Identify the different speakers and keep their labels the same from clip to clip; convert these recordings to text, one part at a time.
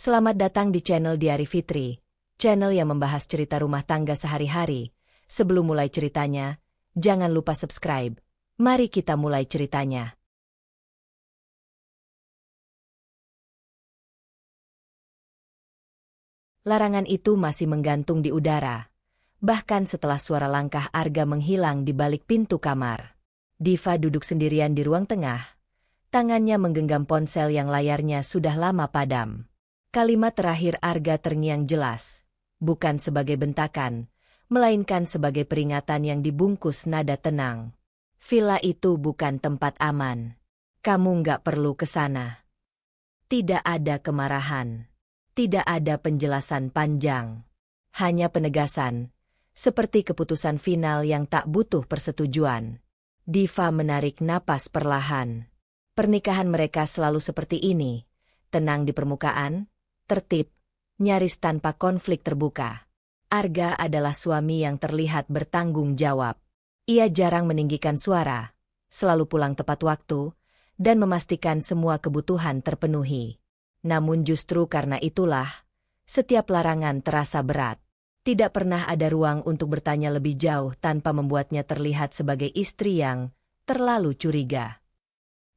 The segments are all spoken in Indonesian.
Speaker 1: Selamat datang di channel Diari Fitri, channel yang membahas cerita rumah tangga sehari-hari. Sebelum mulai ceritanya, jangan lupa subscribe. Mari kita mulai ceritanya. Larangan itu masih menggantung di udara. Bahkan setelah suara langkah Arga menghilang di balik pintu kamar. Diva duduk sendirian di ruang tengah. Tangannya menggenggam ponsel yang layarnya sudah lama padam. Kalimat terakhir Arga terngiang jelas. Bukan sebagai bentakan, melainkan sebagai peringatan yang dibungkus nada tenang. Villa itu bukan tempat aman. Kamu nggak perlu ke sana. Tidak ada kemarahan. Tidak ada penjelasan panjang. Hanya penegasan, seperti keputusan final yang tak butuh persetujuan. Diva menarik napas perlahan. Pernikahan mereka selalu seperti ini, tenang di permukaan, tertib, nyaris tanpa konflik terbuka. Arga adalah suami yang terlihat bertanggung jawab. Ia jarang meninggikan suara, selalu pulang tepat waktu, dan memastikan semua kebutuhan terpenuhi. Namun justru karena itulah, setiap larangan terasa berat. Tidak pernah ada ruang untuk bertanya lebih jauh tanpa membuatnya terlihat sebagai istri yang terlalu curiga.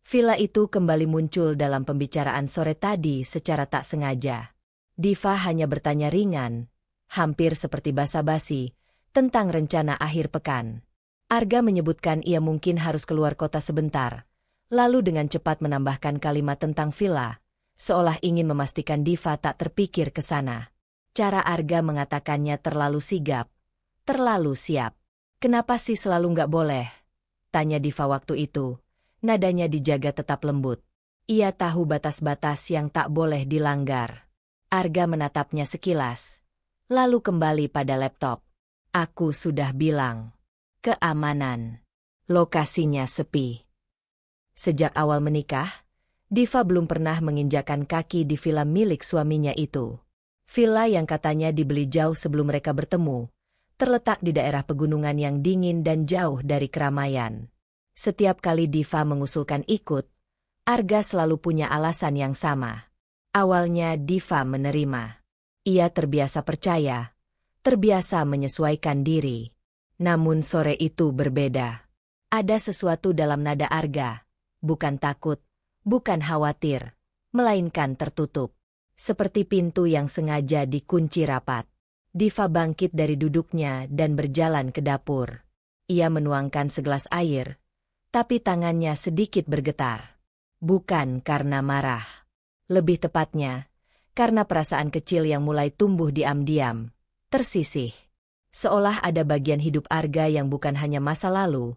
Speaker 1: Villa itu kembali muncul dalam pembicaraan sore tadi secara tak sengaja. Diva hanya bertanya ringan, hampir seperti basa-basi, tentang rencana akhir pekan. Arga menyebutkan ia mungkin harus keluar kota sebentar, lalu dengan cepat menambahkan kalimat tentang villa, seolah ingin memastikan Diva tak terpikir ke sana. Cara Arga mengatakannya terlalu sigap, terlalu siap. Kenapa sih selalu nggak boleh? Tanya Diva waktu itu. Nadanya dijaga tetap lembut. Ia tahu batas-batas yang tak boleh dilanggar. Arga menatapnya sekilas, lalu kembali pada laptop. Aku sudah bilang. Keamanan. Lokasinya sepi. Sejak awal menikah, Diva belum pernah menginjakan kaki di villa milik suaminya itu. Villa yang katanya dibeli jauh sebelum mereka bertemu, terletak di daerah pegunungan yang dingin dan jauh dari keramaian. Setiap kali Diva mengusulkan ikut, Arga selalu punya alasan yang sama. Awalnya Diva menerima. Ia terbiasa percaya, terbiasa menyesuaikan diri. Namun sore itu berbeda. Ada sesuatu dalam nada Arga, bukan takut, bukan khawatir, melainkan tertutup. Seperti pintu yang sengaja dikunci rapat. Diva bangkit dari duduknya dan berjalan ke dapur. Ia menuangkan segelas air, tapi tangannya sedikit bergetar. Bukan karena marah. Lebih tepatnya, karena perasaan kecil yang mulai tumbuh diam-diam, tersisih. Seolah ada bagian hidup Arga yang bukan hanya masa lalu,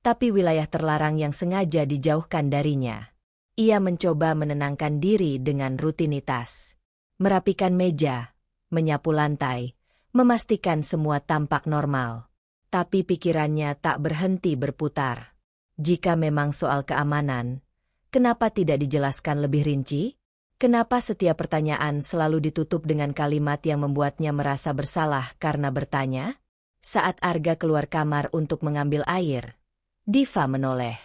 Speaker 1: tapi wilayah terlarang yang sengaja dijauhkan darinya. Ia mencoba menenangkan diri dengan rutinitas. Merapikan meja, menyapu lantai, memastikan semua tampak normal. Tapi pikirannya tak berhenti berputar. Jika memang soal keamanan, kenapa tidak dijelaskan lebih rinci? Kenapa setiap pertanyaan selalu ditutup dengan kalimat yang membuatnya merasa bersalah karena bertanya? Saat Arga keluar kamar untuk mengambil air, Diva menoleh.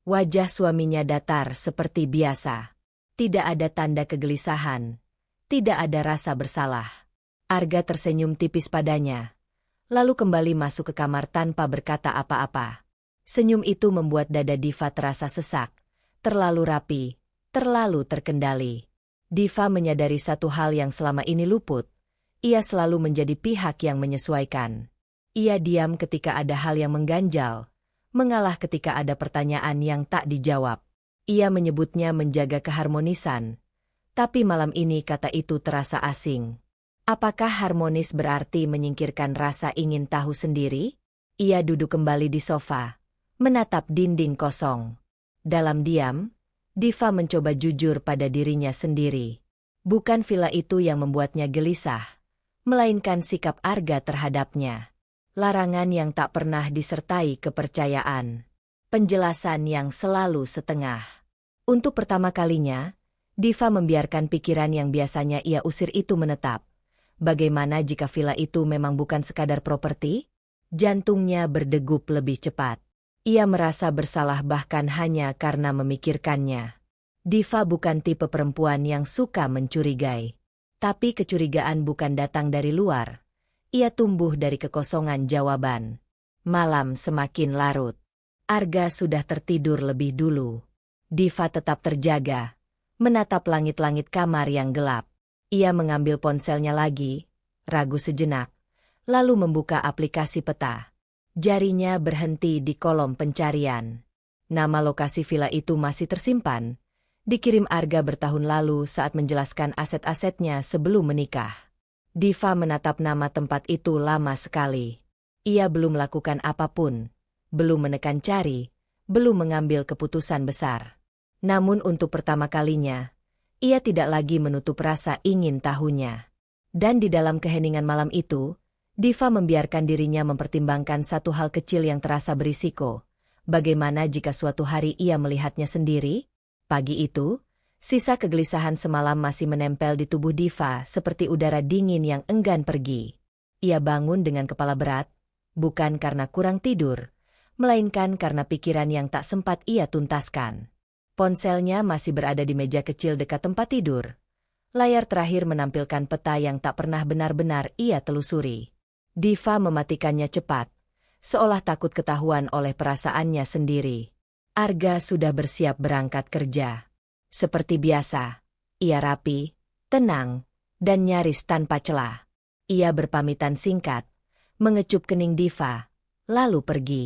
Speaker 1: Wajah suaminya datar seperti biasa. Tidak ada tanda kegelisahan. Tidak ada rasa bersalah. Arga tersenyum tipis padanya, lalu kembali masuk ke kamar tanpa berkata apa-apa. Senyum itu membuat dada Diva terasa sesak, terlalu rapi, terlalu terkendali. Diva menyadari satu hal yang selama ini luput. Ia selalu menjadi pihak yang menyesuaikan. Ia diam ketika ada hal yang mengganjal, mengalah ketika ada pertanyaan yang tak dijawab. Ia menyebutnya menjaga keharmonisan, tapi malam ini kata itu terasa asing. Apakah harmonis berarti menyingkirkan rasa ingin tahu sendiri? Ia duduk kembali di sofa, menatap dinding kosong. Dalam diam, Diva mencoba jujur pada dirinya sendiri. Bukan villa itu yang membuatnya gelisah, melainkan sikap Arga terhadapnya. Larangan yang tak pernah disertai kepercayaan. Penjelasan yang selalu setengah. Untuk pertama kalinya, Diva membiarkan pikiran yang biasanya ia usir itu menetap. Bagaimana jika villa itu memang bukan sekadar properti? Jantungnya berdegup lebih cepat. Ia merasa bersalah bahkan hanya karena memikirkannya. Diva bukan tipe perempuan yang suka mencurigai. Tapi kecurigaan bukan datang dari luar. Ia tumbuh dari kekosongan jawaban. Malam semakin larut. Arga sudah tertidur lebih dulu. Diva tetap terjaga, menatap langit-langit kamar yang gelap. Ia mengambil ponselnya lagi, ragu sejenak, lalu membuka aplikasi peta. Jarinya berhenti di kolom pencarian. Nama lokasi villa itu masih tersimpan. Dikirim Arga bertahun lalu saat menjelaskan aset-asetnya sebelum menikah. Diva menatap nama tempat itu lama sekali. Ia belum melakukan apapun, belum menekan cari, belum mengambil keputusan besar. Namun untuk pertama kalinya, ia tidak lagi menutup rasa ingin tahunya. Dan di dalam keheningan malam itu, Diva membiarkan dirinya mempertimbangkan satu hal kecil yang terasa berisiko. Bagaimana jika suatu hari ia melihatnya sendiri? Pagi itu, sisa kegelisahan semalam masih menempel di tubuh Diva seperti udara dingin yang enggan pergi. Ia bangun dengan kepala berat, bukan karena kurang tidur, melainkan karena pikiran yang tak sempat ia tuntaskan. Ponselnya masih berada di meja kecil dekat tempat tidur. Layar terakhir menampilkan peta yang tak pernah benar-benar ia telusuri. Diva mematikannya cepat, seolah takut ketahuan oleh perasaannya sendiri. Arga sudah bersiap berangkat kerja. Seperti biasa, ia rapi, tenang, dan nyaris tanpa celah. Ia berpamitan singkat, mengecup kening Diva, lalu pergi.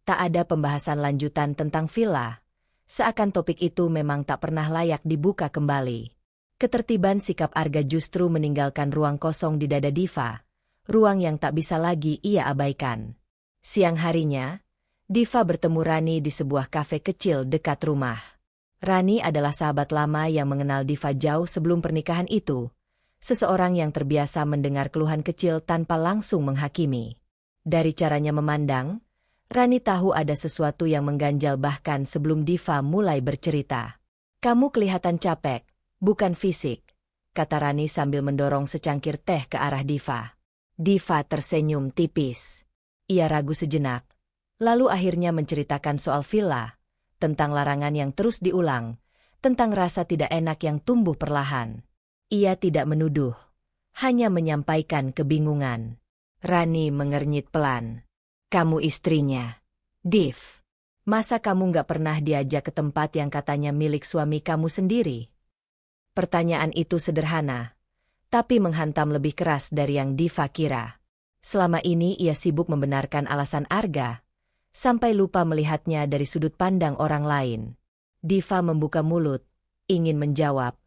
Speaker 1: Tak ada pembahasan lanjutan tentang villa. Seakan topik itu memang tak pernah layak dibuka kembali. Ketertiban sikap Arga justru meninggalkan ruang kosong di dada Diva, ruang yang tak bisa lagi ia abaikan. Siang harinya, Diva bertemu Rani di sebuah kafe kecil dekat rumah. Rani adalah sahabat lama yang mengenal Diva jauh sebelum pernikahan itu. Seseorang yang terbiasa mendengar keluhan kecil tanpa langsung menghakimi. Dari caranya memandang, Rani tahu ada sesuatu yang mengganjal bahkan sebelum Diva mulai bercerita. "Kamu kelihatan capek, bukan fisik," kata Rani sambil mendorong secangkir teh ke arah Diva. Diva tersenyum tipis. Ia ragu sejenak, lalu akhirnya menceritakan soal villa, tentang larangan yang terus diulang, tentang rasa tidak enak yang tumbuh perlahan. Ia tidak menuduh, hanya menyampaikan kebingungan. Rani mengernyit pelan. "Kamu istrinya, Div. Masa kamu nggak pernah diajak ke tempat yang katanya milik suami kamu sendiri?" Pertanyaan itu sederhana, tapi menghantam lebih keras dari yang Diva kira. Selama ini ia sibuk membenarkan alasan Arga, sampai lupa melihatnya dari sudut pandang orang lain. Diva membuka mulut, ingin menjawab,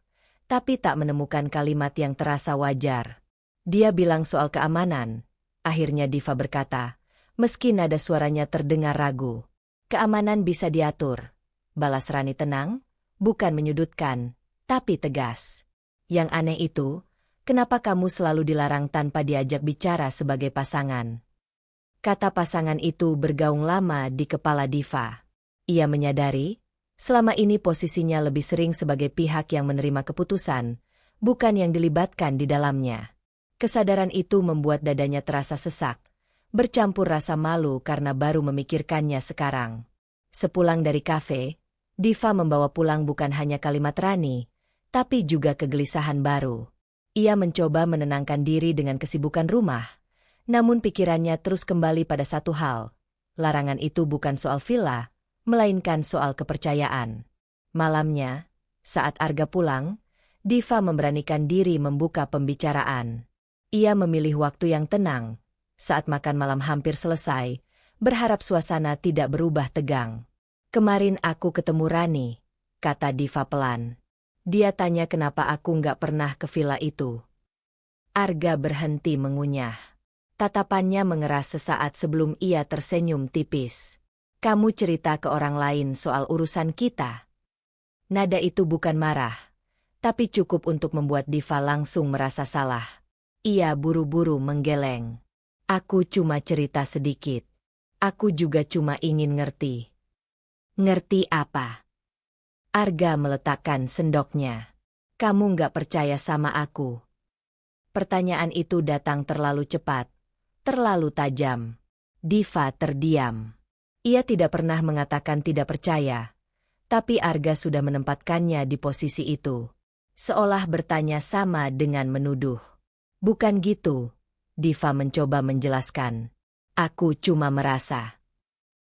Speaker 1: tapi tak menemukan kalimat yang terasa wajar. Dia bilang soal keamanan. Akhirnya Diva berkata, meski nada suaranya terdengar ragu. "Keamanan bisa diatur," balas Rani tenang, bukan menyudutkan, tapi tegas. "Yang aneh itu, kenapa kamu selalu dilarang tanpa diajak bicara sebagai pasangan?" Kata pasangan itu bergaung lama di kepala Diva. Ia menyadari, selama ini posisinya lebih sering sebagai pihak yang menerima keputusan, bukan yang dilibatkan di dalamnya. Kesadaran itu membuat dadanya terasa sesak, bercampur rasa malu karena baru memikirkannya sekarang. Sepulang dari kafe, Diva membawa pulang bukan hanya kalimat Rani, tapi juga kegelisahan baru. Ia mencoba menenangkan diri dengan kesibukan rumah, namun pikirannya terus kembali pada satu hal. Larangan itu bukan soal villa, melainkan soal kepercayaan. Malamnya, saat Arga pulang, Diva memberanikan diri membuka pembicaraan. Ia memilih waktu yang tenang, saat makan malam hampir selesai, berharap suasana tidak berubah tegang. "Kemarin aku ketemu Rani," kata Diva pelan. "Dia tanya kenapa aku nggak pernah ke villa itu." Arga berhenti mengunyah. Tatapannya mengeras sesaat sebelum ia tersenyum tipis. "Kamu cerita ke orang lain soal urusan kita." Nada itu bukan marah, tapi cukup untuk membuat Diva langsung merasa salah. Ia buru-buru menggeleng. "Aku cuma cerita sedikit. Aku juga cuma ingin ngerti." "Ngerti apa?" Arga meletakkan sendoknya. "Kamu nggak percaya sama aku?" Pertanyaan itu datang terlalu cepat, terlalu tajam. Diva terdiam. Ia tidak pernah mengatakan tidak percaya, tapi Arga sudah menempatkannya di posisi itu. Seolah bertanya sama dengan menuduh. Bukan gitu, Diva mencoba menjelaskan. Aku cuma merasa.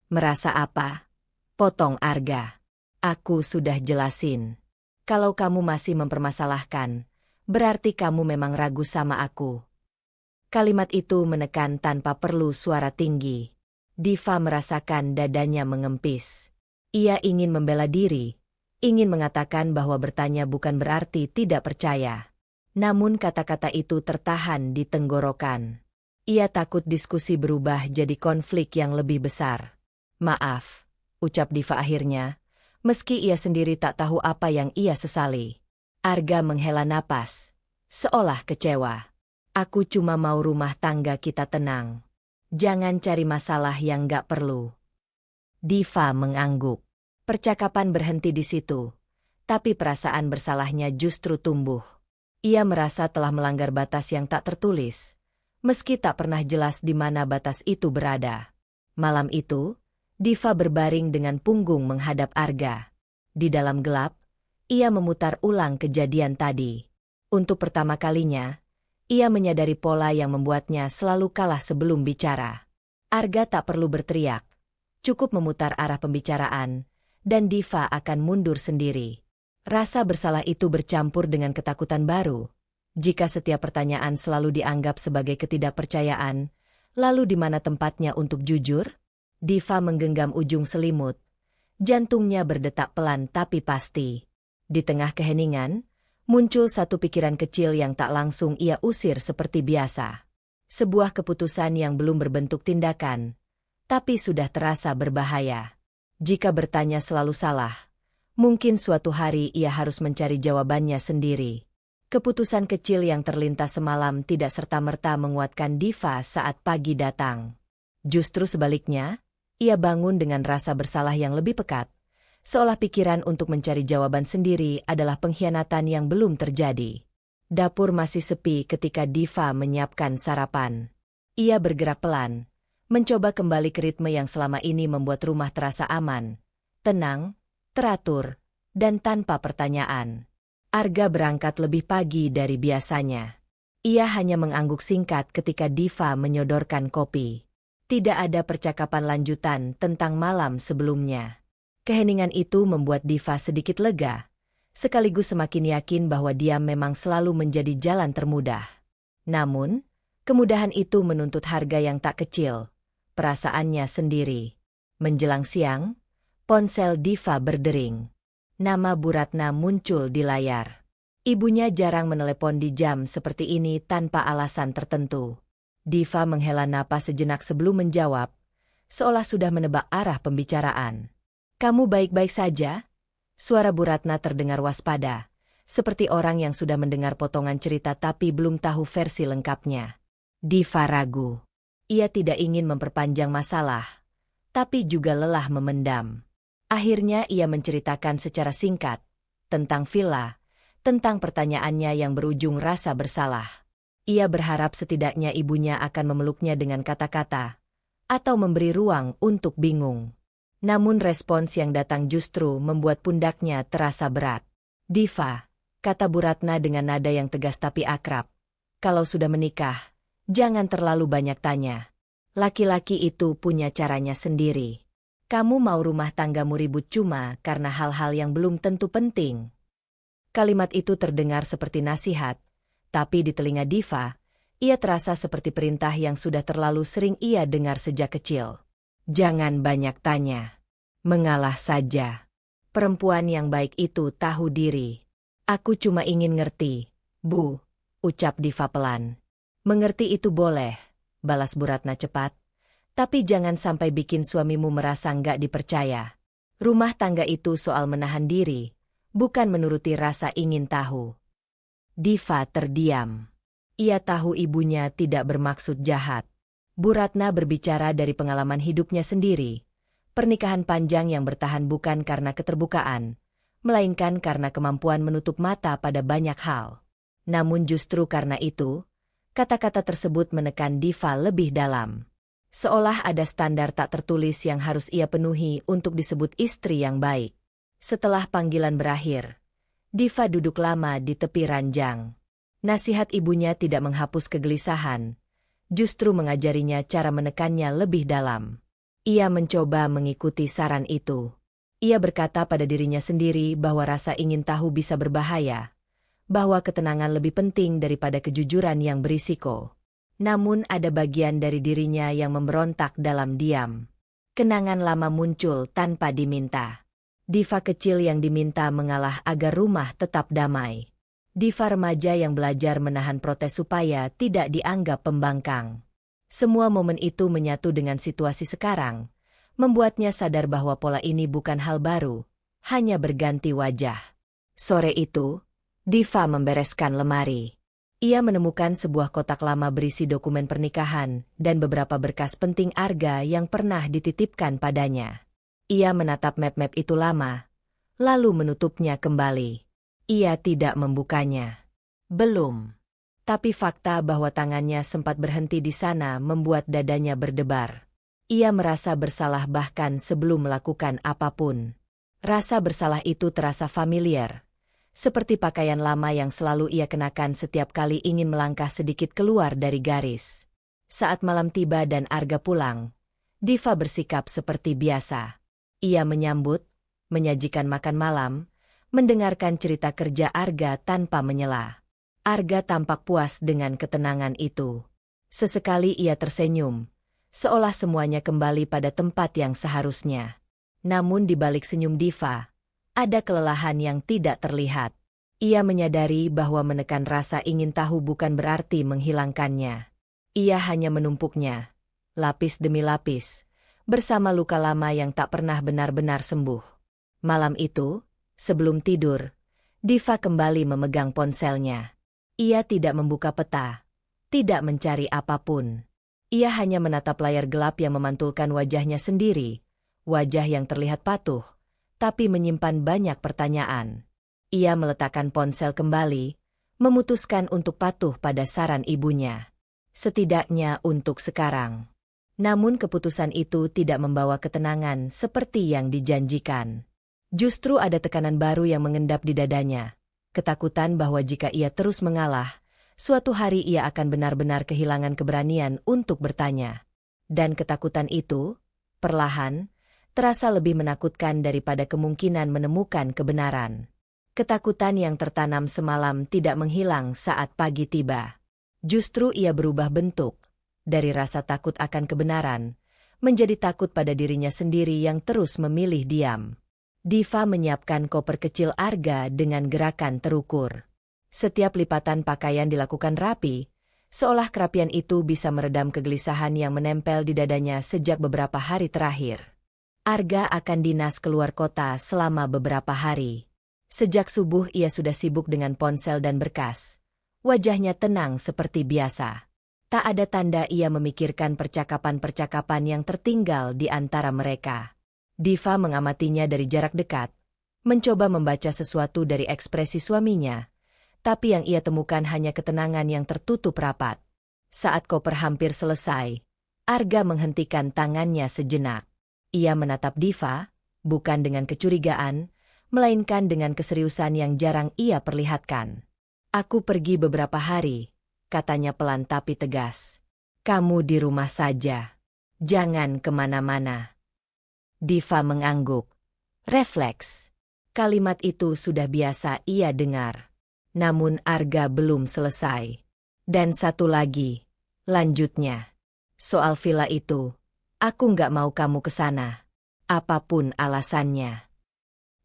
Speaker 1: Merasa apa? Potong Arga. Aku sudah jelasin. Kalau kamu masih mempermasalahkan, berarti kamu memang ragu sama aku. Kalimat itu menekan tanpa perlu suara tinggi. Diva merasakan dadanya mengempis. Ia ingin membela diri, ingin mengatakan bahwa bertanya bukan berarti tidak percaya. Namun kata-kata itu tertahan di tenggorokan. Ia takut diskusi berubah jadi konflik yang lebih besar. Maaf, ucap Diva akhirnya, meski ia sendiri tak tahu apa yang ia sesali. Arga menghela napas, seolah kecewa. Aku cuma mau rumah tangga kita tenang. Jangan cari masalah yang gak perlu. Diva mengangguk. Percakapan berhenti di situ, tapi perasaan bersalahnya justru tumbuh. Ia merasa telah melanggar batas yang tak tertulis, meski tak pernah jelas di mana batas itu berada. Malam itu, Diva berbaring dengan punggung menghadap Arga. Di dalam gelap, ia memutar ulang kejadian tadi. Untuk pertama kalinya, ia menyadari pola yang membuatnya selalu kalah sebelum bicara. Arga tak perlu berteriak, cukup memutar arah pembicaraan, dan Diva akan mundur sendiri. Rasa bersalah itu bercampur dengan ketakutan baru. Jika setiap pertanyaan selalu dianggap sebagai ketidakpercayaan, lalu di mana tempatnya untuk jujur? Diva menggenggam ujung selimut. Jantungnya berdetak pelan tapi pasti. Di tengah keheningan, muncul satu pikiran kecil yang tak langsung ia usir seperti biasa. Sebuah keputusan yang belum berbentuk tindakan, tapi sudah terasa berbahaya. Jika bertanya selalu salah, mungkin suatu hari ia harus mencari jawabannya sendiri. Keputusan kecil yang terlintas semalam tidak serta-merta menguatkan Diva saat pagi datang. Justru sebaliknya, ia bangun dengan rasa bersalah yang lebih pekat, seolah pikiran untuk mencari jawaban sendiri adalah pengkhianatan yang belum terjadi. Dapur masih sepi ketika Diva menyiapkan sarapan. Ia bergerak pelan, mencoba kembali ke ritme yang selama ini membuat rumah terasa aman, tenang, teratur, dan tanpa pertanyaan. Arga berangkat lebih pagi dari biasanya. Ia hanya mengangguk singkat ketika Diva menyodorkan kopi. Tidak ada percakapan lanjutan tentang malam sebelumnya. Keheningan itu membuat Diva sedikit lega, sekaligus semakin yakin bahwa dia memang selalu menjadi jalan termudah. Namun, kemudahan itu menuntut harga yang tak kecil. Perasaannya sendiri. Menjelang siang, ponsel Diva berdering. Nama Bu Ratna muncul di layar. Ibunya jarang menelepon di jam seperti ini tanpa alasan tertentu. Diva menghela napas sejenak sebelum menjawab, seolah sudah menebak arah pembicaraan. Kamu baik-baik saja? Suara Bu Ratna terdengar waspada, seperti orang yang sudah mendengar potongan cerita tapi belum tahu versi lengkapnya. Diva ragu. Ia tidak ingin memperpanjang masalah, tapi juga lelah memendam. Akhirnya ia menceritakan secara singkat, tentang villa, tentang pertanyaannya yang berujung rasa bersalah. Ia berharap setidaknya ibunya akan memeluknya dengan kata-kata, atau memberi ruang untuk bingung. Namun respons yang datang justru membuat pundaknya terasa berat. Diva, kata Bu Ratna dengan nada yang tegas tapi akrab, kalau sudah menikah, jangan terlalu banyak tanya. Laki-laki itu punya caranya sendiri. Kamu mau rumah tanggamu ribut cuma karena hal-hal yang belum tentu penting. Kalimat itu terdengar seperti nasihat, tapi di telinga Diva, ia terasa seperti perintah yang sudah terlalu sering ia dengar sejak kecil. Jangan banyak tanya. Mengalah saja. Perempuan yang baik itu tahu diri. Aku cuma ingin ngerti, Bu, ucap Diva pelan. Mengerti itu boleh, balas Bu Ratna cepat. Tapi jangan sampai bikin suamimu merasa nggak dipercaya. Rumah tangga itu soal menahan diri, bukan menuruti rasa ingin tahu. Diva terdiam. Ia tahu ibunya tidak bermaksud jahat. Bu Ratna berbicara dari pengalaman hidupnya sendiri. Pernikahan panjang yang bertahan bukan karena keterbukaan, melainkan karena kemampuan menutup mata pada banyak hal. Namun justru karena itu, kata-kata tersebut menekan Diva lebih dalam. Seolah ada standar tak tertulis yang harus ia penuhi untuk disebut istri yang baik. Setelah panggilan berakhir, Diva duduk lama di tepi ranjang. Nasihat ibunya tidak menghapus kegelisahan, justru mengajarinya cara menekannya lebih dalam. Ia mencoba mengikuti saran itu. Ia berkata pada dirinya sendiri bahwa rasa ingin tahu bisa berbahaya, bahwa ketenangan lebih penting daripada kejujuran yang berisiko. Namun ada bagian dari dirinya yang memberontak dalam diam. Kenangan lama muncul tanpa diminta. Diva kecil yang diminta mengalah agar rumah tetap damai. Diva remaja yang belajar menahan protes supaya tidak dianggap pembangkang. Semua momen itu menyatu dengan situasi sekarang, membuatnya sadar bahwa pola ini bukan hal baru, hanya berganti wajah. Sore itu, Diva membereskan lemari. Ia menemukan sebuah kotak lama berisi dokumen pernikahan dan beberapa berkas penting Arga yang pernah dititipkan padanya. Ia menatap map-map itu lama, lalu menutupnya kembali. Ia tidak membukanya. Belum. Tapi fakta bahwa tangannya sempat berhenti di sana membuat dadanya berdebar. Ia merasa bersalah bahkan sebelum melakukan apapun. Rasa bersalah itu terasa familiar. Seperti pakaian lama yang selalu ia kenakan setiap kali ingin melangkah sedikit keluar dari garis. Saat malam tiba dan Arga pulang, Diva bersikap seperti biasa. Ia menyambut, menyajikan makan malam, mendengarkan cerita kerja Arga tanpa menyela. Arga tampak puas dengan ketenangan itu. Sesekali ia tersenyum, seolah semuanya kembali pada tempat yang seharusnya. Namun di balik senyum Diva, ada kelelahan yang tidak terlihat. Ia menyadari bahwa menekan rasa ingin tahu bukan berarti menghilangkannya. Ia hanya menumpuknya, lapis demi lapis, bersama luka lama yang tak pernah benar-benar sembuh. Malam itu, sebelum tidur, Diva kembali memegang ponselnya. Ia tidak membuka peta, tidak mencari apapun. Ia hanya menatap layar gelap yang memantulkan wajahnya sendiri, wajah yang terlihat patuh, tapi menyimpan banyak pertanyaan. Ia meletakkan ponsel kembali, memutuskan untuk patuh pada saran ibunya. Setidaknya untuk sekarang. Namun keputusan itu tidak membawa ketenangan seperti yang dijanjikan. Justru ada tekanan baru yang mengendap di dadanya. Ketakutan bahwa jika ia terus mengalah, suatu hari ia akan benar-benar kehilangan keberanian untuk bertanya. Dan ketakutan itu, perlahan, terasa lebih menakutkan daripada kemungkinan menemukan kebenaran. Ketakutan yang tertanam semalam tidak menghilang saat pagi tiba. Justru ia berubah bentuk, dari rasa takut akan kebenaran, menjadi takut pada dirinya sendiri yang terus memilih diam. Diva menyiapkan koper kecil Arga dengan gerakan terukur. Setiap lipatan pakaian dilakukan rapi, seolah kerapian itu bisa meredam kegelisahan yang menempel di dadanya sejak beberapa hari terakhir. Arga akan dinas keluar kota selama beberapa hari. Sejak subuh ia sudah sibuk dengan ponsel dan berkas. Wajahnya tenang seperti biasa. Tak ada tanda ia memikirkan percakapan-percakapan yang tertinggal di antara mereka. Diva mengamatinya dari jarak dekat, mencoba membaca sesuatu dari ekspresi suaminya, tapi yang ia temukan hanya ketenangan yang tertutup rapat. Saat koper hampir selesai, Arga menghentikan tangannya sejenak. Ia menatap Diva, bukan dengan kecurigaan, melainkan dengan keseriusan yang jarang ia perlihatkan. "Aku pergi beberapa hari," katanya pelan tapi tegas. "Kamu di rumah saja. Jangan kemana-mana." Diva mengangguk. Refleks. Kalimat itu sudah biasa ia dengar. Namun Arga belum selesai. "Dan satu lagi," lanjutnya. "Soal villa itu. Aku nggak mau kamu ke sana. Apapun alasannya."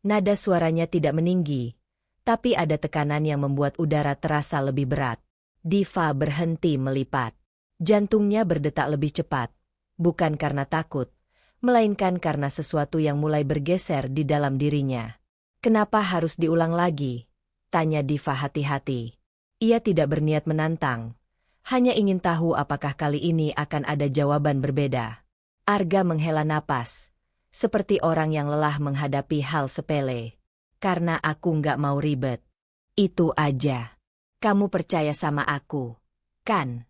Speaker 1: Nada suaranya tidak meninggi, tapi ada tekanan yang membuat udara terasa lebih berat. Diva berhenti melipat. Jantungnya berdetak lebih cepat, bukan karena takut, melainkan karena sesuatu yang mulai bergeser di dalam dirinya. "Kenapa harus diulang lagi?" tanya Diva hati-hati. Ia tidak berniat menantang, hanya ingin tahu apakah kali ini akan ada jawaban berbeda. Arga menghela napas, seperti orang yang lelah menghadapi hal sepele. "Karena aku nggak mau ribet. Itu aja. Kamu percaya sama aku, kan?"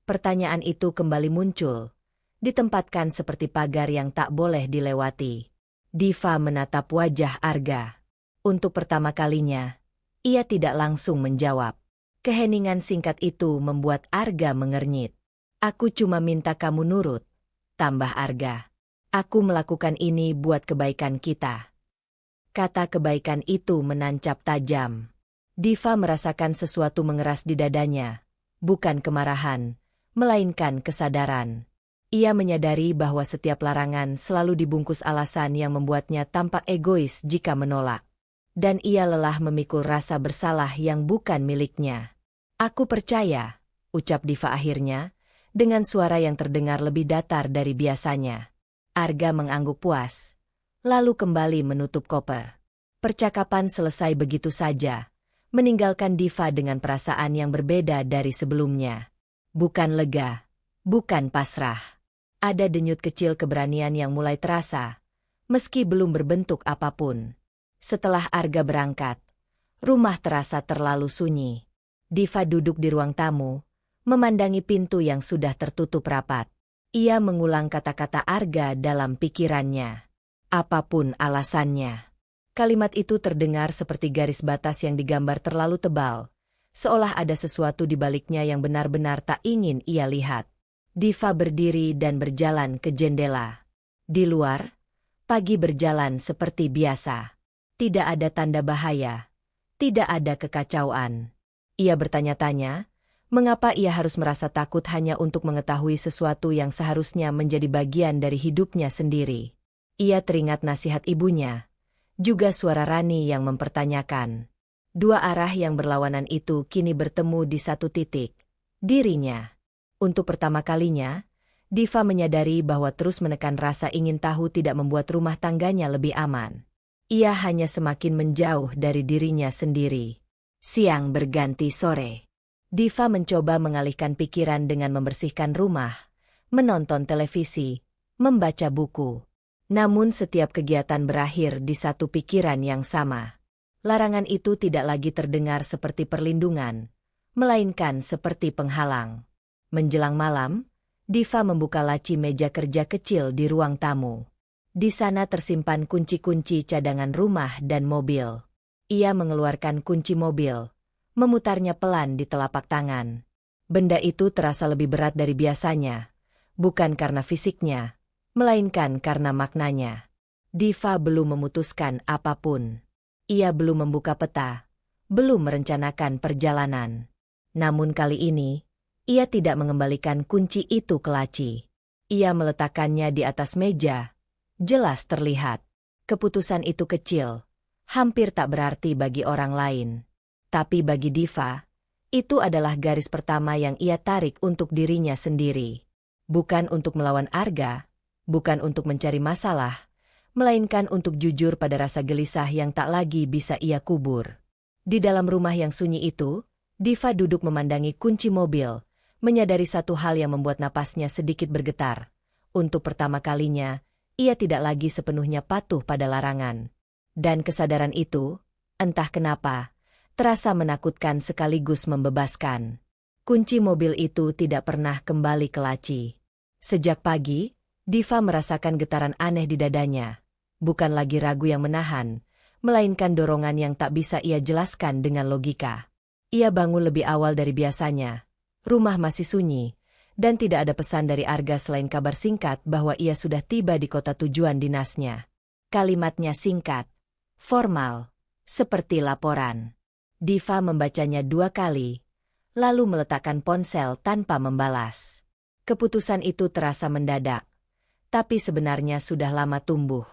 Speaker 1: Pertanyaan itu kembali muncul, ditempatkan seperti pagar yang tak boleh dilewati. Diva menatap wajah Arga. Untuk pertama kalinya, ia tidak langsung menjawab. Keheningan singkat itu membuat Arga mengernyit. Aku cuma minta kamu nurut, tambah Arga. Aku melakukan ini buat kebaikan kita. Kata kebaikan itu menancap tajam. Diva merasakan sesuatu mengeras di dadanya, bukan kemarahan, melainkan kesadaran. Ia menyadari bahwa setiap larangan selalu dibungkus alasan yang membuatnya tampak egois jika menolak. Dan ia lelah memikul rasa bersalah yang bukan miliknya. Aku percaya, ucap Diva akhirnya, dengan suara yang terdengar lebih datar dari biasanya. Arga mengangguk puas, lalu kembali menutup koper. Percakapan selesai begitu saja, meninggalkan Diva dengan perasaan yang berbeda dari sebelumnya. Bukan lega, bukan pasrah. Ada denyut kecil keberanian yang mulai terasa, meski belum berbentuk apapun. Setelah Arga berangkat, rumah terasa terlalu sunyi. Diva duduk di ruang tamu, memandangi pintu yang sudah tertutup rapat. Ia mengulang kata-kata Arga dalam pikirannya. Apapun alasannya. Kalimat itu terdengar seperti garis batas yang digambar terlalu tebal, seolah ada sesuatu di baliknya yang benar-benar tak ingin ia lihat. Diva berdiri dan berjalan ke jendela. Di luar, pagi berjalan seperti biasa. Tidak ada tanda bahaya, tidak ada kekacauan. Ia bertanya-tanya, mengapa ia harus merasa takut hanya untuk mengetahui sesuatu yang seharusnya menjadi bagian dari hidupnya sendiri. Ia teringat nasihat ibunya, juga suara Rani yang mempertanyakan. Dua arah yang berlawanan itu kini bertemu di satu titik, dirinya. Untuk pertama kalinya, Diva menyadari bahwa terus menekan rasa ingin tahu tidak membuat rumah tangganya lebih aman. Ia hanya semakin menjauh dari dirinya sendiri. Siang berganti sore. Diva mencoba mengalihkan pikiran dengan membersihkan rumah, menonton televisi, membaca buku. Namun setiap kegiatan berakhir di satu pikiran yang sama. Larangan itu tidak lagi terdengar seperti perlindungan, melainkan seperti penghalang. Menjelang malam, Diva membuka laci meja kerja kecil di ruang tamu. Di sana tersimpan kunci-kunci cadangan rumah dan mobil. Ia mengeluarkan kunci mobil, memutarnya pelan di telapak tangan. Benda itu terasa lebih berat dari biasanya, bukan karena fisiknya, melainkan karena maknanya. Diva belum memutuskan apapun. Ia belum membuka peta, belum merencanakan perjalanan. Namun kali ini, ia tidak mengembalikan kunci itu ke laci. Ia meletakkannya di atas meja. Jelas terlihat, keputusan itu kecil, hampir tak berarti bagi orang lain. Tapi bagi Diva, itu adalah garis pertama yang ia tarik untuk dirinya sendiri. Bukan untuk melawan Arga, bukan untuk mencari masalah, melainkan untuk jujur pada rasa gelisah yang tak lagi bisa ia kubur. Di dalam rumah yang sunyi itu, Diva duduk memandangi kunci mobil, menyadari satu hal yang membuat napasnya sedikit bergetar. Untuk pertama kalinya, ia tidak lagi sepenuhnya patuh pada larangan. Dan kesadaran itu, entah kenapa, terasa menakutkan sekaligus membebaskan. Kunci mobil itu tidak pernah kembali ke laci. Sejak pagi, Diva merasakan getaran aneh di dadanya. Bukan lagi ragu yang menahan, melainkan dorongan yang tak bisa ia jelaskan dengan logika. Ia bangun lebih awal dari biasanya. Rumah masih sunyi, dan tidak ada pesan dari Arga selain kabar singkat bahwa ia sudah tiba di kota tujuan dinasnya. Kalimatnya singkat, formal, seperti laporan. Diva membacanya 2 kali, lalu meletakkan ponsel tanpa membalas. Keputusan itu terasa mendadak, tapi sebenarnya sudah lama tumbuh.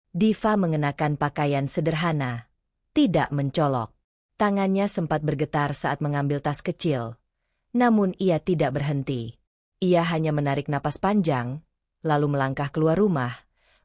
Speaker 1: Diva mengenakan pakaian sederhana, tidak mencolok. Tangannya sempat bergetar saat mengambil tas kecil, namun ia tidak berhenti. Ia hanya menarik napas panjang, lalu melangkah keluar rumah,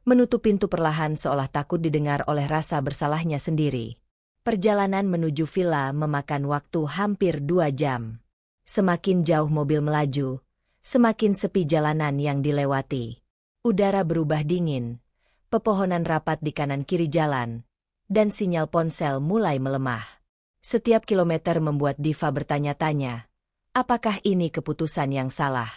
Speaker 1: menutup pintu perlahan seolah takut didengar oleh rasa bersalahnya sendiri. Perjalanan menuju villa memakan waktu hampir 2 jam. Semakin jauh mobil melaju, semakin sepi jalanan yang dilewati. Udara berubah dingin, pepohonan rapat di kanan kiri jalan, dan sinyal ponsel mulai melemah. Setiap kilometer membuat Diva bertanya-tanya, apakah ini keputusan yang salah?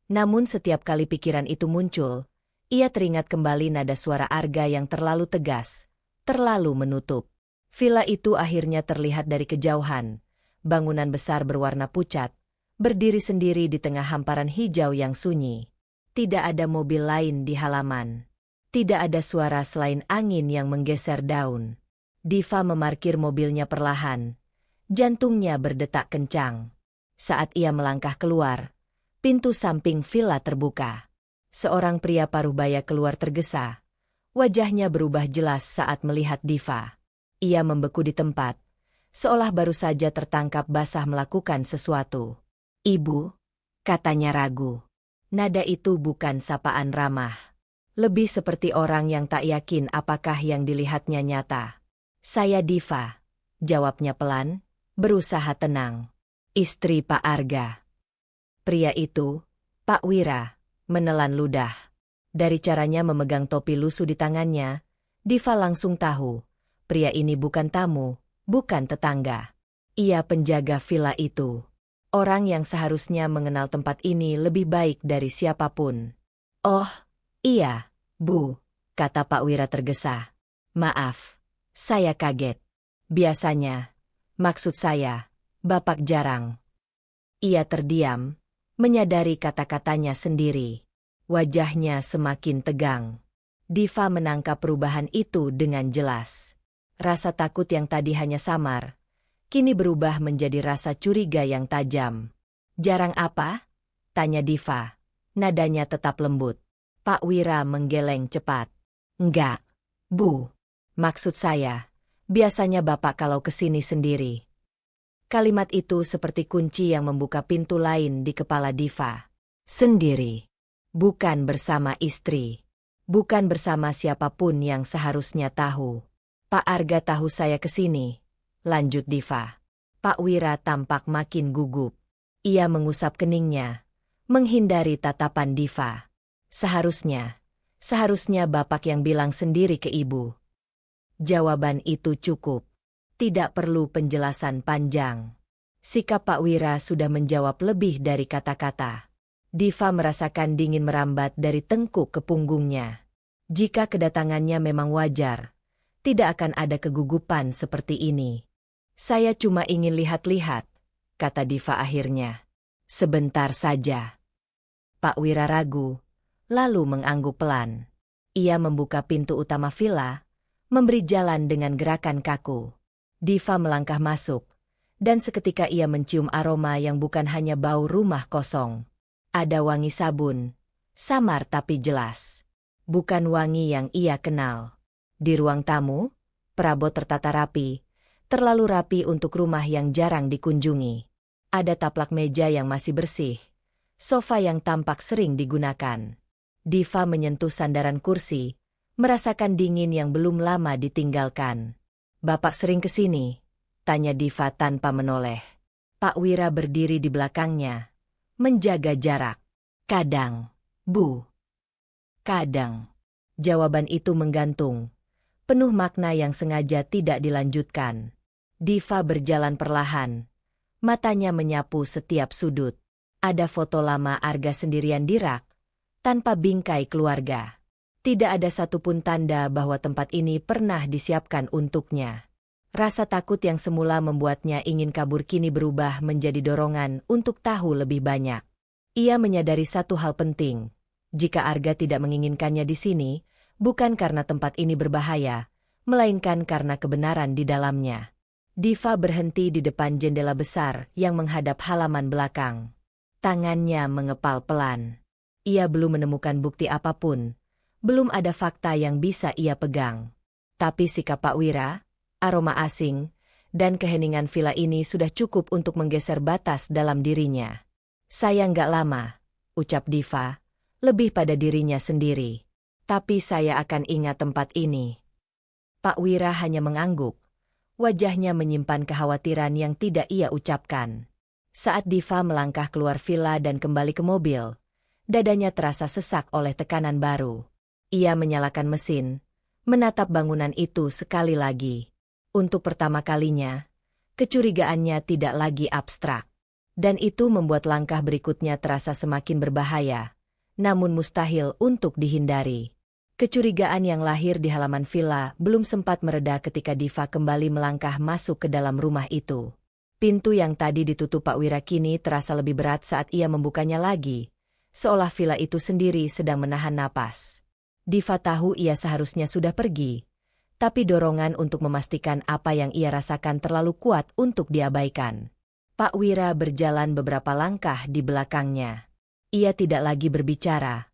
Speaker 1: Namun setiap kali pikiran itu muncul, ia teringat kembali nada suara Arga yang terlalu tegas, terlalu menutup. Villa itu akhirnya terlihat dari kejauhan. Bangunan besar berwarna pucat, berdiri sendiri di tengah hamparan hijau yang sunyi. Tidak ada mobil lain di halaman. Tidak ada suara selain angin yang menggeser daun. Diva memarkir mobilnya perlahan. Jantungnya berdetak kencang. Saat ia melangkah keluar, pintu samping villa terbuka. Seorang pria paruh-baya keluar tergesa. Wajahnya berubah jelas saat melihat Diva. Ia membeku di tempat, seolah baru saja tertangkap basah melakukan sesuatu. "Ibu," katanya ragu. Nada itu bukan sapaan ramah. Lebih seperti orang yang tak yakin apakah yang dilihatnya nyata. "Saya Diva," jawabnya pelan, berusaha tenang. "Istri Pak Arga." Pria itu, Pak Wira, menelan ludah. Dari caranya memegang topi lusuh di tangannya, Diva langsung tahu, pria ini bukan tamu, bukan tetangga. Ia penjaga villa itu. Orang yang seharusnya mengenal tempat ini lebih baik dari siapapun. "Oh, iya, Bu," kata Pak Wira tergesa. "Maaf, saya kaget. Biasanya, maksud saya, Bapak jarang." Ia terdiam, menyadari kata-katanya sendiri. Wajahnya semakin tegang. Diva menangkap perubahan itu dengan jelas. Rasa takut yang tadi hanya samar, kini berubah menjadi rasa curiga yang tajam. "Jarang apa?" tanya Diva. Nadanya tetap lembut. Pak Wira menggeleng cepat. "Enggak, Bu. Maksud saya, biasanya Bapak kalau kesini sendiri." Kalimat itu seperti kunci yang membuka pintu lain di kepala Diva. Sendiri. Bukan bersama istri. Bukan bersama siapapun yang seharusnya tahu. "Pak Arga tahu saya kesini," lanjut Diva. Pak Wira tampak makin gugup. Ia mengusap keningnya, menghindari tatapan Diva. Seharusnya Bapak yang bilang sendiri ke Ibu." Jawaban itu cukup. Tidak perlu penjelasan panjang. Sikap Pak Wira sudah menjawab lebih dari kata-kata. Diva merasakan dingin merambat dari tengkuk ke punggungnya. Jika kedatangannya memang wajar, tidak akan ada kegugupan seperti ini. "Saya cuma ingin lihat-lihat," kata Diva akhirnya. "Sebentar saja." Pak Wira ragu, lalu mengangguk pelan. Ia membuka pintu utama villa, memberi jalan dengan gerakan kaku. Diva melangkah masuk, dan seketika ia mencium aroma yang bukan hanya bau rumah kosong. Ada wangi sabun, samar tapi jelas. Bukan wangi yang ia kenal. Di ruang tamu, perabot tertata rapi, terlalu rapi untuk rumah yang jarang dikunjungi. Ada taplak meja yang masih bersih, sofa yang tampak sering digunakan. Diva menyentuh sandaran kursi, merasakan dingin yang belum lama ditinggalkan. "Bapak sering kesini?" tanya Diva tanpa menoleh. Pak Wira berdiri di belakangnya, menjaga jarak. "Kadang, Bu." "Kadang." Jawaban itu menggantung, penuh makna yang sengaja tidak dilanjutkan. Diva berjalan perlahan, matanya menyapu setiap sudut. Ada foto lama Arga sendirian di rak, tanpa bingkai keluarga. Tidak ada satupun tanda bahwa tempat ini pernah disiapkan untuknya. Rasa takut yang semula membuatnya ingin kabur kini berubah menjadi dorongan untuk tahu lebih banyak. Ia menyadari satu hal penting. Jika Arga tidak menginginkannya di sini, bukan karena tempat ini berbahaya, melainkan karena kebenaran di dalamnya. Diva berhenti di depan jendela besar yang menghadap halaman belakang. Tangannya mengepal pelan. Ia belum menemukan bukti apapun. Belum ada fakta yang bisa ia pegang. Tapi sikap Pak Wira, aroma asing, dan keheningan villa ini sudah cukup untuk menggeser batas dalam dirinya. "Saya nggak lama," ucap Diva, lebih pada dirinya sendiri. "Tapi saya akan ingat tempat ini." Pak Wira hanya mengangguk. Wajahnya menyimpan kekhawatiran yang tidak ia ucapkan. Saat Diva melangkah keluar villa dan kembali ke mobil, dadanya terasa sesak oleh tekanan baru. Ia menyalakan mesin, menatap bangunan itu sekali lagi. Untuk pertama kalinya, kecurigaannya tidak lagi abstrak. Dan itu membuat langkah berikutnya terasa semakin berbahaya, namun mustahil untuk dihindari. Kecurigaan yang lahir di halaman villa belum sempat mereda ketika Diva kembali melangkah masuk ke dalam rumah itu. Pintu yang tadi ditutup Pak Wira kini terasa lebih berat saat ia membukanya lagi, seolah villa itu sendiri sedang menahan napas. Diva tahu ia seharusnya sudah pergi, tapi dorongan untuk memastikan apa yang ia rasakan terlalu kuat untuk diabaikan. Pak Wira berjalan beberapa langkah di belakangnya. Ia tidak lagi berbicara,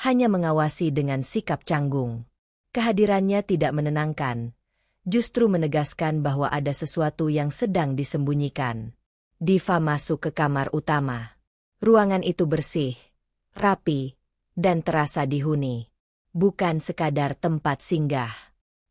Speaker 1: hanya mengawasi dengan sikap canggung. Kehadirannya tidak menenangkan, justru menegaskan bahwa ada sesuatu yang sedang disembunyikan. Diva masuk ke kamar utama. Ruangan itu bersih, rapi, dan terasa dihuni. Bukan sekadar tempat singgah.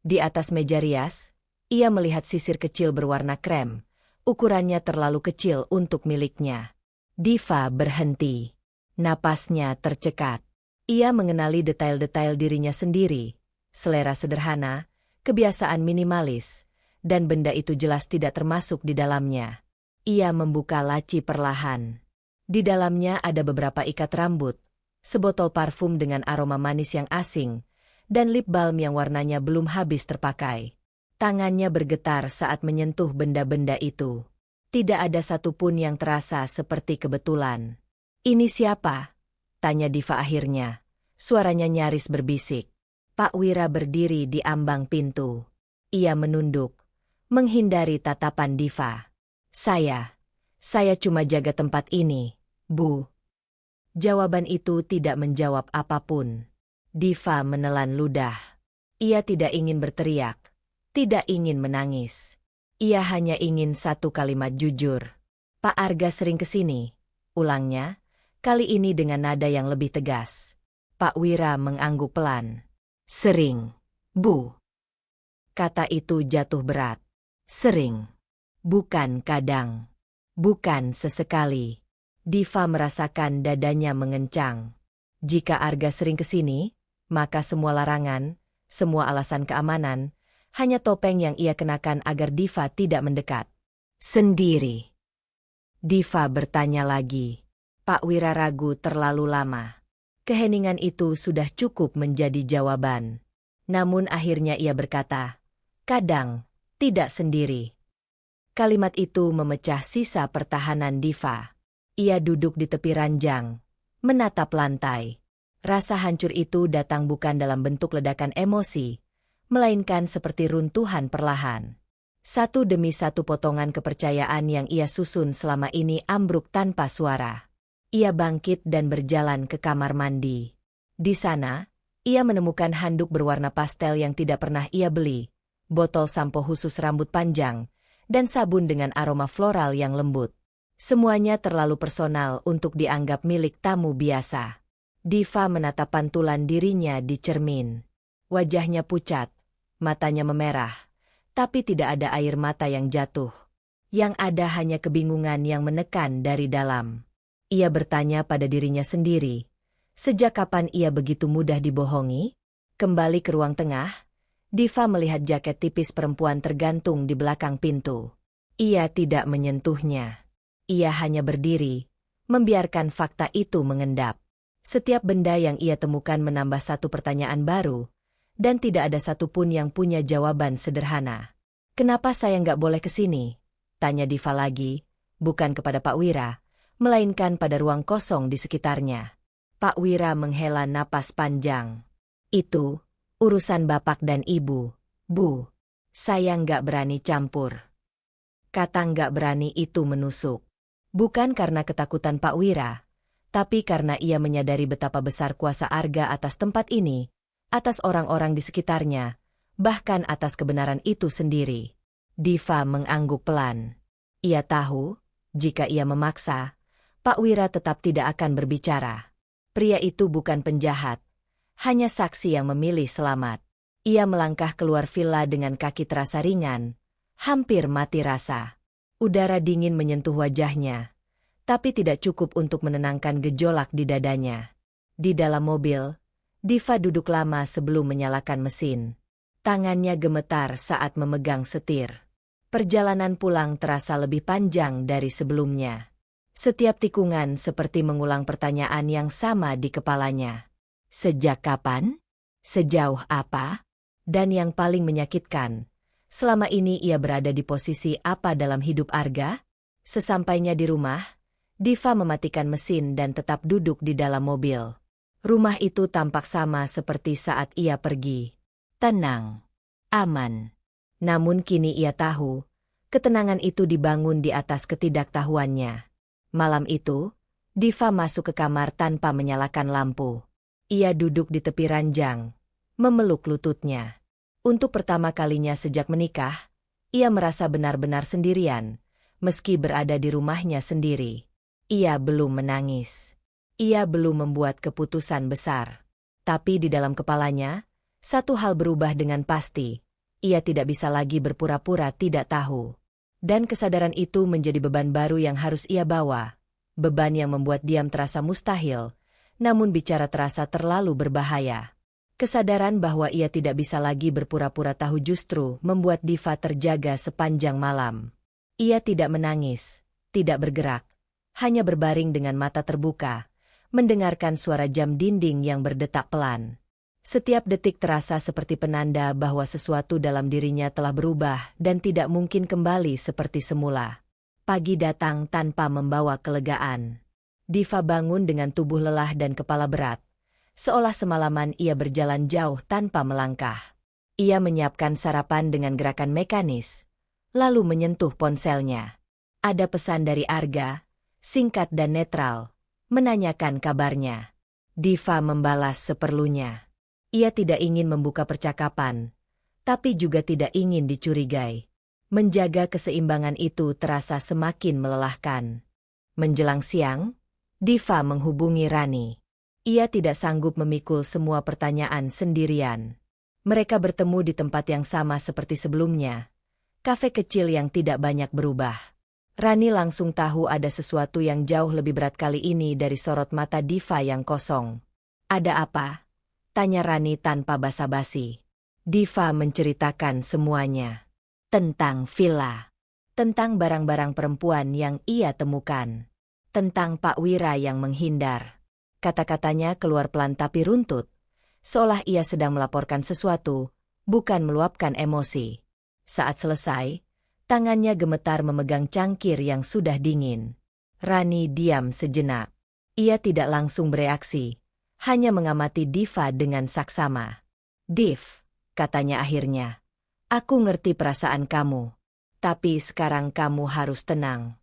Speaker 1: Di atas meja rias, ia melihat sisir kecil berwarna krem. Ukurannya terlalu kecil untuk miliknya. Diva berhenti. Napasnya tercekat. Ia mengenali detail-detail dirinya sendiri, selera sederhana, kebiasaan minimalis, dan benda itu jelas tidak termasuk di dalamnya. Ia membuka laci perlahan. Di dalamnya ada beberapa ikat rambut, sebotol parfum dengan aroma manis yang asing, dan lip balm yang warnanya belum habis terpakai. Tangannya bergetar saat menyentuh benda-benda itu. Tidak ada satupun yang terasa seperti kebetulan. "Ini siapa?" tanya Diva akhirnya. Suaranya nyaris berbisik. Pak Wira berdiri di ambang pintu. Ia menunduk, menghindari tatapan Diva. Saya cuma jaga tempat ini, Bu." Jawaban itu tidak menjawab apapun. Diva menelan ludah. Ia tidak ingin berteriak, tidak ingin menangis. Ia hanya ingin satu kalimat jujur. "Pak Arga sering kesini," ulangnya, kali ini dengan nada yang lebih tegas. Pak Wira mengangguk pelan. "Sering, Bu." Kata itu jatuh berat. Sering. Bukan kadang. Bukan sesekali. Diva merasakan dadanya mengencang. Jika Arga sering kesini, maka semua larangan, semua alasan keamanan, hanya topeng yang ia kenakan agar Diva tidak mendekat. "Sendiri?" Diva bertanya lagi. Pak Wira ragu terlalu lama. Keheningan itu sudah cukup menjadi jawaban. Namun akhirnya ia berkata, "Kadang, tidak sendiri." Kalimat itu memecah sisa pertahanan Diva. Ia duduk di tepi ranjang, menatap lantai. Rasa hancur itu datang bukan dalam bentuk ledakan emosi, melainkan seperti runtuhan perlahan. Satu demi satu potongan kepercayaan yang ia susun selama ini ambruk tanpa suara. Ia bangkit dan berjalan ke kamar mandi. Di sana, ia menemukan handuk berwarna pastel yang tidak pernah ia beli, botol sampo khusus rambut panjang, dan sabun dengan aroma floral yang lembut. Semuanya terlalu personal untuk dianggap milik tamu biasa. Diva menatap pantulan dirinya di cermin. Wajahnya pucat, matanya memerah, tapi tidak ada air mata yang jatuh. Yang ada hanya kebingungan yang menekan dari dalam. Ia bertanya pada dirinya sendiri, sejak kapan ia begitu mudah dibohongi? Kembali ke ruang tengah, Diva melihat jaket tipis perempuan tergantung di belakang pintu. Ia tidak menyentuhnya. Ia hanya berdiri, membiarkan fakta itu mengendap. Setiap benda yang ia temukan menambah satu pertanyaan baru, dan tidak ada satupun yang punya jawaban sederhana. "Kenapa saya nggak boleh ke sini?" tanya Diva lagi, bukan kepada Pak Wira, melainkan pada ruang kosong di sekitarnya. Pak Wira menghela napas panjang. "Itu urusan Bapak dan Ibu, Bu. Saya nggak berani campur." Kata nggak berani itu menusuk. Bukan karena ketakutan Pak Wira, tapi karena ia menyadari betapa besar kuasa Arga atas tempat ini, atas orang-orang di sekitarnya, bahkan atas kebenaran itu sendiri. Diva mengangguk pelan. Ia tahu, jika ia memaksa, Pak Wira tetap tidak akan berbicara. Pria itu bukan penjahat, hanya saksi yang memilih selamat. Ia melangkah keluar villa dengan kaki terasa ringan, hampir mati rasa. Udara dingin menyentuh wajahnya, tapi tidak cukup untuk menenangkan gejolak di dadanya. Di dalam mobil, Diva duduk lama sebelum menyalakan mesin. Tangannya gemetar saat memegang setir. Perjalanan pulang terasa lebih panjang dari sebelumnya. Setiap tikungan seperti mengulang pertanyaan yang sama di kepalanya. Sejak kapan? Sejauh apa? Dan yang paling menyakitkan, selama ini ia berada di posisi apa dalam hidup Arga? Sesampainya di rumah, Diva mematikan mesin dan tetap duduk di dalam mobil. Rumah itu tampak sama seperti saat ia pergi. Tenang, aman. Namun kini ia tahu, ketenangan itu dibangun di atas ketidaktahuannya. Malam itu, Diva masuk ke kamar tanpa menyalakan lampu. Ia duduk di tepi ranjang, memeluk lututnya. Untuk pertama kalinya sejak menikah, ia merasa benar-benar sendirian, meski berada di rumahnya sendiri. Ia belum menangis. Ia belum membuat keputusan besar. Tapi di dalam kepalanya, satu hal berubah dengan pasti. Ia tidak bisa lagi berpura-pura tidak tahu. Dan kesadaran itu menjadi beban baru yang harus ia bawa. Beban yang membuat diam terasa mustahil, namun bicara terasa terlalu berbahaya. Kesadaran bahwa ia tidak bisa lagi berpura-pura tahu justru membuat Diva terjaga sepanjang malam. Ia tidak menangis, tidak bergerak, hanya berbaring dengan mata terbuka, mendengarkan suara jam dinding yang berdetak pelan. Setiap detik terasa seperti penanda bahwa sesuatu dalam dirinya telah berubah dan tidak mungkin kembali seperti semula. Pagi datang tanpa membawa kelegaan. Diva bangun dengan tubuh lelah dan kepala berat, seolah semalaman ia berjalan jauh tanpa melangkah. Ia menyiapkan sarapan dengan gerakan mekanis, lalu menyentuh ponselnya. Ada pesan dari Arga, singkat dan netral, menanyakan kabarnya. Diva membalas seperlunya. Ia tidak ingin membuka percakapan, tapi juga tidak ingin dicurigai. Menjaga keseimbangan itu terasa semakin melelahkan. Menjelang siang, Diva menghubungi Rani. Ia tidak sanggup memikul semua pertanyaan sendirian. Mereka bertemu di tempat yang sama seperti sebelumnya, kafe kecil yang tidak banyak berubah. Rani langsung tahu ada sesuatu yang jauh lebih berat kali ini dari sorot mata Diva yang kosong. "Ada apa?" tanya Rani tanpa basa-basi. Diva menceritakan semuanya. Tentang villa. Tentang barang-barang perempuan yang ia temukan. Tentang Pak Wira yang menghindar. Kata-katanya keluar pelan tapi runtut, seolah ia sedang melaporkan sesuatu, bukan meluapkan emosi. Saat selesai, tangannya gemetar memegang cangkir yang sudah dingin. Rani diam sejenak. Ia tidak langsung bereaksi, hanya mengamati Diva dengan saksama. "Div," katanya akhirnya, "aku ngerti perasaan kamu, tapi sekarang kamu harus tenang."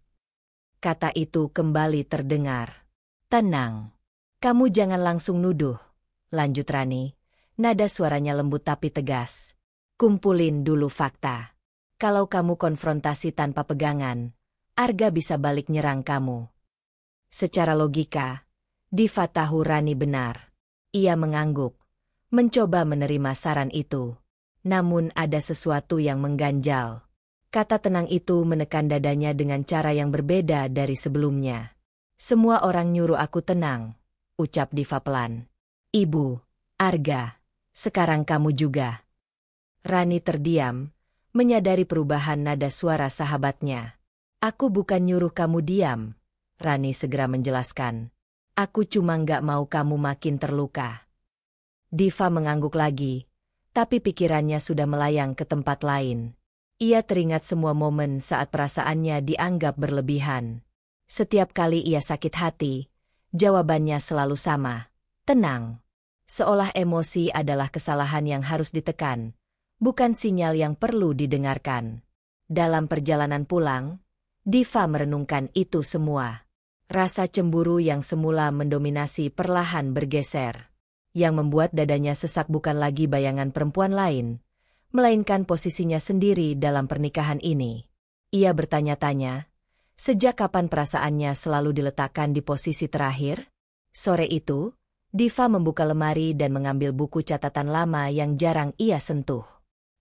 Speaker 1: Kata itu kembali terdengar. "Tenang. Kamu jangan langsung nuduh," lanjut Rani. Nada suaranya lembut tapi tegas. "Kumpulin dulu fakta. Kalau kamu konfrontasi tanpa pegangan, Arga bisa balik nyerang kamu." Secara logika, Diva tahu Rani benar. Ia mengangguk, mencoba menerima saran itu. Namun ada sesuatu yang mengganjal. Kata tenang itu menekan dadanya dengan cara yang berbeda dari sebelumnya. "Semua orang nyuruh aku tenang," ucap Diva pelan. "Ibu, Arga, sekarang kamu juga." Rani terdiam, menyadari perubahan nada suara sahabatnya. "Aku bukan nyuruh kamu diam," Rani segera menjelaskan. "Aku cuma nggak mau kamu makin terluka." Diva mengangguk lagi, tapi pikirannya sudah melayang ke tempat lain. Ia teringat semua momen saat perasaannya dianggap berlebihan. Setiap kali ia sakit hati, jawabannya selalu sama, "Tenang." Seolah emosi adalah kesalahan yang harus ditekan, bukan sinyal yang perlu didengarkan. Dalam perjalanan pulang, Diva merenungkan itu semua. Rasa cemburu yang semula mendominasi perlahan bergeser. Yang membuat dadanya sesak bukan lagi bayangan perempuan lain, melainkan posisinya sendiri dalam pernikahan ini. Ia bertanya-tanya, sejak kapan perasaannya selalu diletakkan di posisi terakhir? Sore itu, Diva membuka lemari dan mengambil buku catatan lama yang jarang ia sentuh.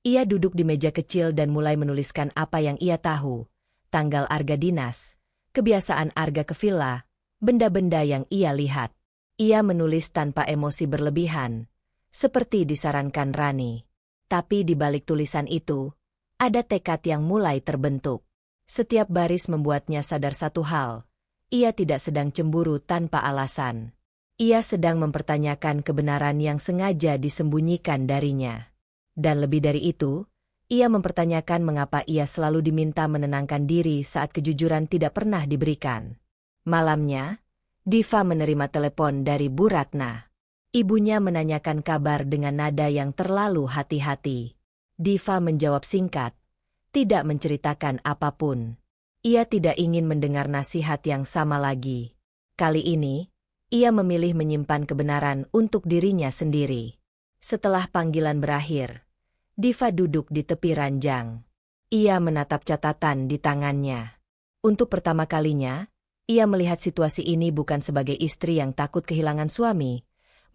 Speaker 1: Ia duduk di meja kecil dan mulai menuliskan apa yang ia tahu, tanggal Arga dinas, kebiasaan Arga ke villa, benda-benda yang ia lihat. Ia menulis tanpa emosi berlebihan, seperti disarankan Rani. Tapi di balik tulisan itu, ada tekad yang mulai terbentuk. Setiap baris membuatnya sadar satu hal, ia tidak sedang cemburu tanpa alasan. Ia sedang mempertanyakan kebenaran yang sengaja disembunyikan darinya. Dan lebih dari itu, ia mempertanyakan mengapa ia selalu diminta menenangkan diri saat kejujuran tidak pernah diberikan. Malamnya, Diva menerima telepon dari Bu Ratna. Ibunya menanyakan kabar dengan nada yang terlalu hati-hati. Diva menjawab singkat, tidak menceritakan apapun. Ia tidak ingin mendengar nasihat yang sama lagi. Kali ini, ia memilih menyimpan kebenaran untuk dirinya sendiri. Setelah panggilan berakhir, Diva duduk di tepi ranjang. Ia menatap catatan di tangannya. Untuk pertama kalinya, ia melihat situasi ini bukan sebagai istri yang takut kehilangan suami,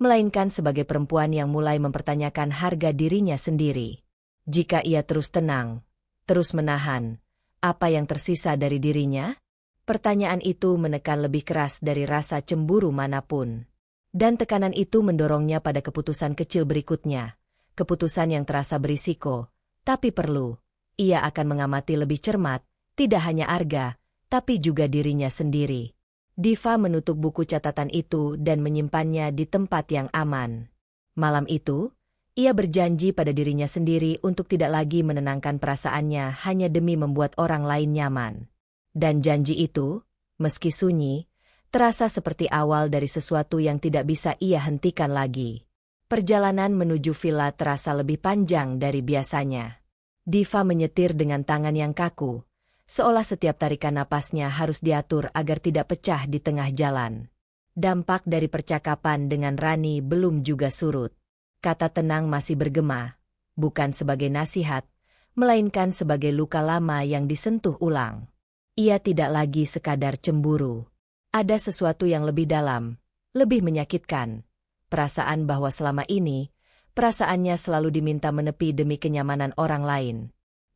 Speaker 1: melainkan sebagai perempuan yang mulai mempertanyakan harga dirinya sendiri. Jika ia terus tenang, terus menahan, apa yang tersisa dari dirinya? Pertanyaan itu menekan lebih keras dari rasa cemburu manapun. Dan tekanan itu mendorongnya pada keputusan kecil berikutnya. Keputusan yang terasa berisiko, tapi perlu. Ia akan mengamati lebih cermat, tidak hanya Arga, tapi juga dirinya sendiri. Diva menutup buku catatan itu dan menyimpannya di tempat yang aman. Malam itu, ia berjanji pada dirinya sendiri untuk tidak lagi menenangkan perasaannya hanya demi membuat orang lain nyaman. Dan janji itu, meski sunyi, terasa seperti awal dari sesuatu yang tidak bisa ia hentikan lagi. Perjalanan menuju villa terasa lebih panjang dari biasanya. Diva menyetir dengan tangan yang kaku, seolah setiap tarikan napasnya harus diatur agar tidak pecah di tengah jalan. Dampak dari percakapan dengan Rani belum juga surut. Kata tenang masih bergema, bukan sebagai nasihat, melainkan sebagai luka lama yang disentuh ulang. Ia tidak lagi sekadar cemburu. Ada sesuatu yang lebih dalam, lebih menyakitkan. Perasaan bahwa selama ini, perasaannya selalu diminta menepi demi kenyamanan orang lain.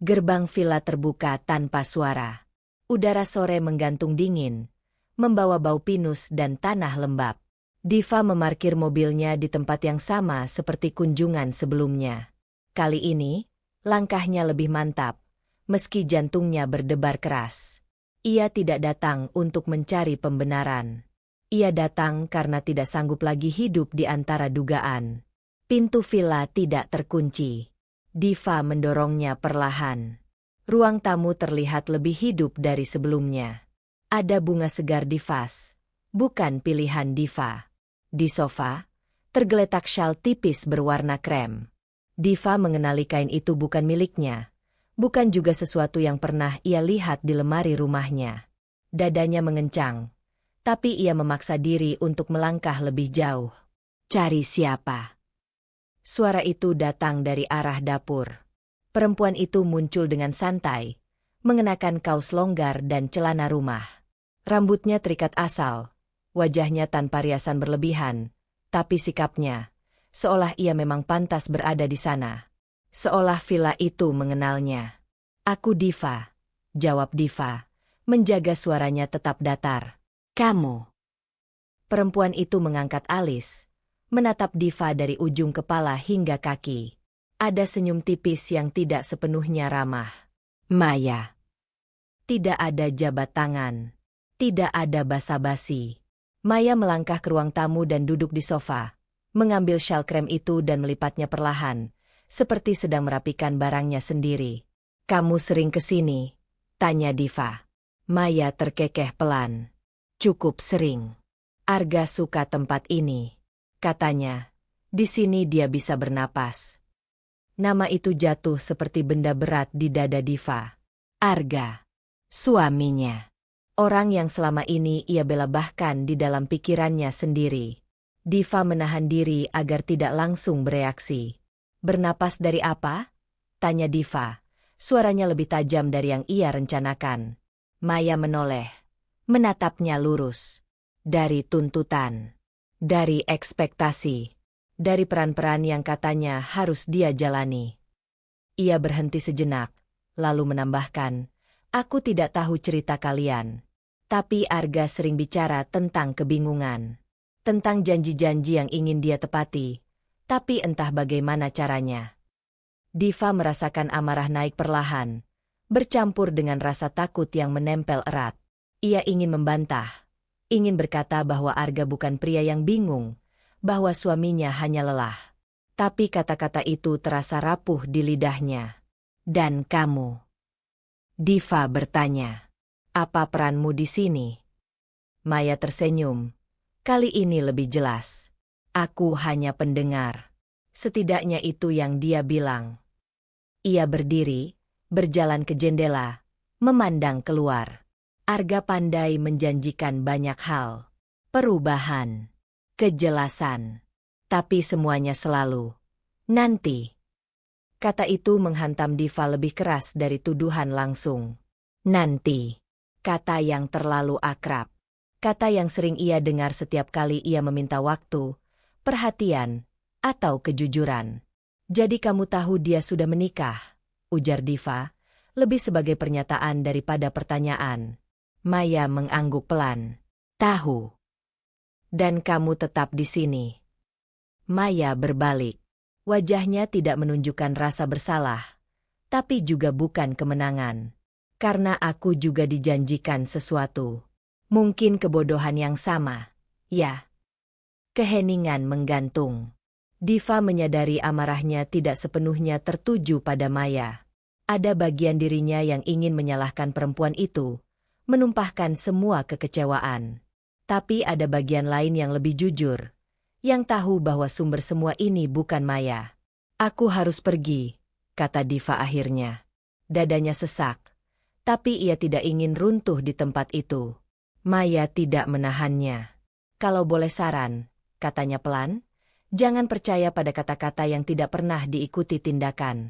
Speaker 1: Gerbang villa terbuka tanpa suara. Udara sore menggantung dingin, membawa bau pinus dan tanah lembab. Diva memarkir mobilnya di tempat yang sama seperti kunjungan sebelumnya. Kali ini, langkahnya lebih mantap, meski jantungnya berdebar keras. Ia tidak datang untuk mencari pembenaran. Ia datang karena tidak sanggup lagi hidup di antara dugaan. Pintu villa tidak terkunci. Diva mendorongnya perlahan. Ruang tamu terlihat lebih hidup dari sebelumnya. Ada bunga segar di vas, bukan pilihan Diva. Di sofa, tergeletak syal tipis berwarna krem. Diva mengenali kain itu bukan miliknya, bukan juga sesuatu yang pernah ia lihat di lemari rumahnya. Dadanya mengencang. Tapi ia memaksa diri untuk melangkah lebih jauh. Cari siapa? Suara itu datang dari arah dapur. Perempuan itu muncul dengan santai, mengenakan kaos longgar dan celana rumah. Rambutnya terikat asal, wajahnya tanpa riasan berlebihan, tapi sikapnya, seolah ia memang pantas berada di sana. Seolah villa itu mengenalnya. Aku Diva, jawab Diva, menjaga suaranya tetap datar. Kamu. Perempuan itu mengangkat alis, menatap Diva dari ujung kepala hingga kaki. Ada senyum tipis yang tidak sepenuhnya ramah. Maya. Tidak ada jabat tangan. Tidak ada basa-basi. Maya melangkah ke ruang tamu dan duduk di sofa, mengambil syal krem itu dan melipatnya perlahan, seperti sedang merapikan barangnya sendiri. Kamu sering kesini? Tanya Diva. Maya terkekeh pelan. Cukup sering. Arga suka tempat ini. Katanya, di sini dia bisa bernapas. Nama itu jatuh seperti benda berat di dada Diva. Arga. Suaminya. Orang yang selama ini ia bela bahkan di dalam pikirannya sendiri. Diva menahan diri agar tidak langsung bereaksi. Bernapas dari apa? Tanya Diva. Suaranya lebih tajam dari yang ia rencanakan. Maya menoleh. Menatapnya lurus. Dari tuntutan. Dari ekspektasi. Dari peran-peran yang katanya harus dia jalani. Ia berhenti sejenak, lalu menambahkan, aku tidak tahu cerita kalian. Tapi Arga sering bicara tentang kebingungan. Tentang janji-janji yang ingin dia tepati. Tapi entah bagaimana caranya. Diva merasakan amarah naik perlahan. Bercampur dengan rasa takut yang menempel erat. Ia ingin membantah, ingin berkata bahwa Arga bukan pria yang bingung, bahwa suaminya hanya lelah. Tapi kata-kata itu terasa rapuh di lidahnya. Dan kamu? Diva bertanya. Apa peranmu di sini? Maya tersenyum. Kali ini lebih jelas. Aku hanya pendengar. Setidaknya itu yang dia bilang. Ia berdiri, berjalan ke jendela, memandang keluar. Arga pandai menjanjikan banyak hal. Perubahan. Kejelasan. Tapi semuanya selalu. Nanti. Kata itu menghantam Diva lebih keras dari tuduhan langsung. Nanti. Kata yang terlalu akrab. Kata yang sering ia dengar setiap kali ia meminta waktu, perhatian, atau kejujuran. Jadi kamu tahu dia sudah menikah, ujar Diva, lebih sebagai pernyataan daripada pertanyaan. Maya mengangguk pelan. Tahu. Dan kamu tetap di sini. Maya berbalik. Wajahnya tidak menunjukkan rasa bersalah, tapi juga bukan kemenangan. Karena aku juga dijanjikan sesuatu. Mungkin kebodohan yang sama, ya. Keheningan menggantung. Diva menyadari amarahnya tidak sepenuhnya tertuju pada Maya. Ada bagian dirinya yang ingin menyalahkan perempuan itu, menumpahkan semua kekecewaan. Tapi ada bagian lain yang lebih jujur, yang tahu bahwa sumber semua ini bukan Maya. Aku harus pergi, kata Diva akhirnya. Dadanya sesak, tapi ia tidak ingin runtuh di tempat itu. Maya tidak menahannya. Kalau boleh saran, katanya pelan, jangan percaya pada kata-kata yang tidak pernah diikuti tindakan.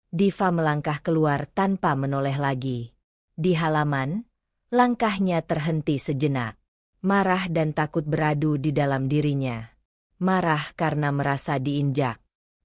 Speaker 1: Diva melangkah keluar tanpa menoleh lagi. Di halaman, langkahnya terhenti sejenak. Marah dan takut beradu di dalam dirinya. Marah karena merasa diinjak.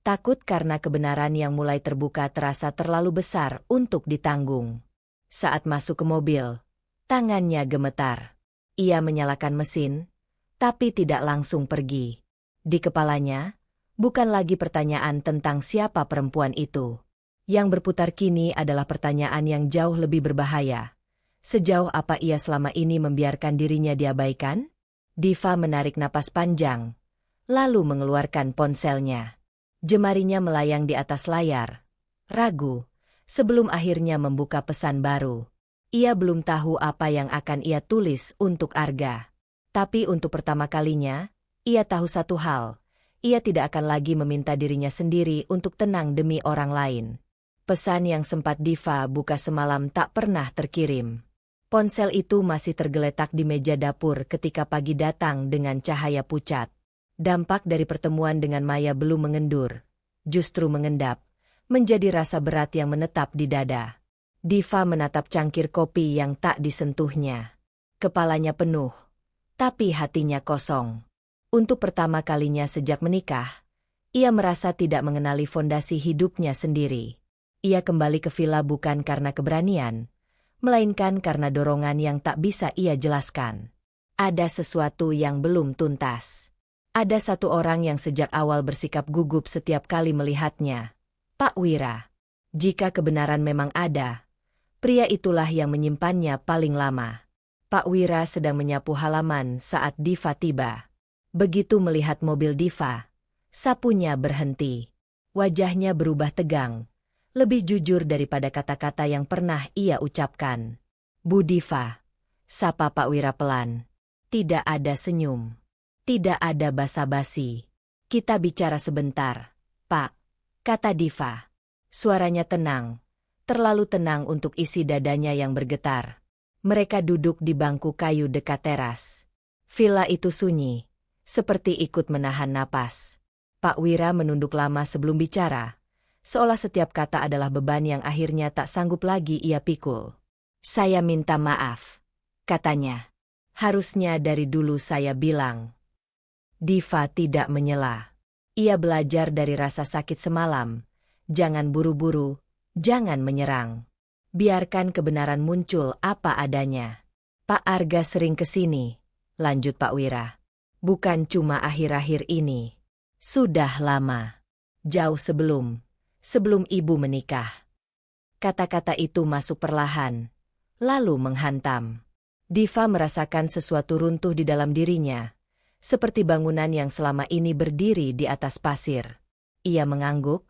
Speaker 1: Takut karena kebenaran yang mulai terbuka terasa terlalu besar untuk ditanggung. Saat masuk ke mobil, tangannya gemetar. Ia menyalakan mesin, tapi tidak langsung pergi. Di kepalanya, bukan lagi pertanyaan tentang siapa perempuan itu. Yang berputar kini adalah pertanyaan yang jauh lebih berbahaya. Sejauh apa ia selama ini membiarkan dirinya diabaikan? Diva menarik napas panjang, lalu mengeluarkan ponselnya. Jemarinya melayang di atas layar. Ragu, sebelum akhirnya membuka pesan baru. Ia belum tahu apa yang akan ia tulis untuk Arga. Tapi untuk pertama kalinya, ia tahu satu hal. Ia tidak akan lagi meminta dirinya sendiri untuk tenang demi orang lain. Pesan yang sempat Diva buka semalam tak pernah terkirim. Ponsel itu masih tergeletak di meja dapur ketika pagi datang dengan cahaya pucat. Dampak dari pertemuan dengan Maya belum mengendur, justru mengendap, menjadi rasa berat yang menetap di dada. Diva menatap cangkir kopi yang tak disentuhnya. Kepalanya penuh, tapi hatinya kosong. Untuk pertama kalinya sejak menikah, ia merasa tidak mengenali fondasi hidupnya sendiri. Ia kembali ke villa bukan karena keberanian, melainkan karena dorongan yang tak bisa ia jelaskan. Ada sesuatu yang belum tuntas. Ada satu orang yang sejak awal bersikap gugup setiap kali melihatnya. Pak Wira. Jika kebenaran memang ada, pria itulah yang menyimpannya paling lama. Pak Wira sedang menyapu halaman saat Diva tiba. Begitu melihat mobil Diva, sapunya berhenti. Wajahnya berubah tegang. Lebih jujur daripada kata-kata yang pernah ia ucapkan. Bu Diva, sapa Pak Wira pelan. Tidak ada senyum. Tidak ada basa-basi. Kita bicara sebentar, Pak, kata Diva. Suaranya tenang, terlalu tenang untuk isi dadanya yang bergetar. Mereka duduk di bangku kayu dekat teras. Villa itu sunyi, seperti ikut menahan napas. Pak Wira menunduk lama sebelum bicara. Seolah setiap kata adalah beban yang akhirnya tak sanggup lagi ia pikul. Saya minta maaf, katanya. Harusnya dari dulu saya bilang. Diva tidak menyela. Ia belajar dari rasa sakit semalam. Jangan buru-buru, jangan menyerang. Biarkan kebenaran muncul apa adanya. Pak Arga sering kesini, lanjut Pak Wira. Bukan cuma akhir-akhir ini. Sudah lama. Jauh sebelum ibu menikah. Kata-kata itu masuk perlahan, lalu menghantam. Diva merasakan sesuatu runtuh di dalam dirinya, seperti bangunan yang selama ini berdiri di atas pasir. Ia mengangguk,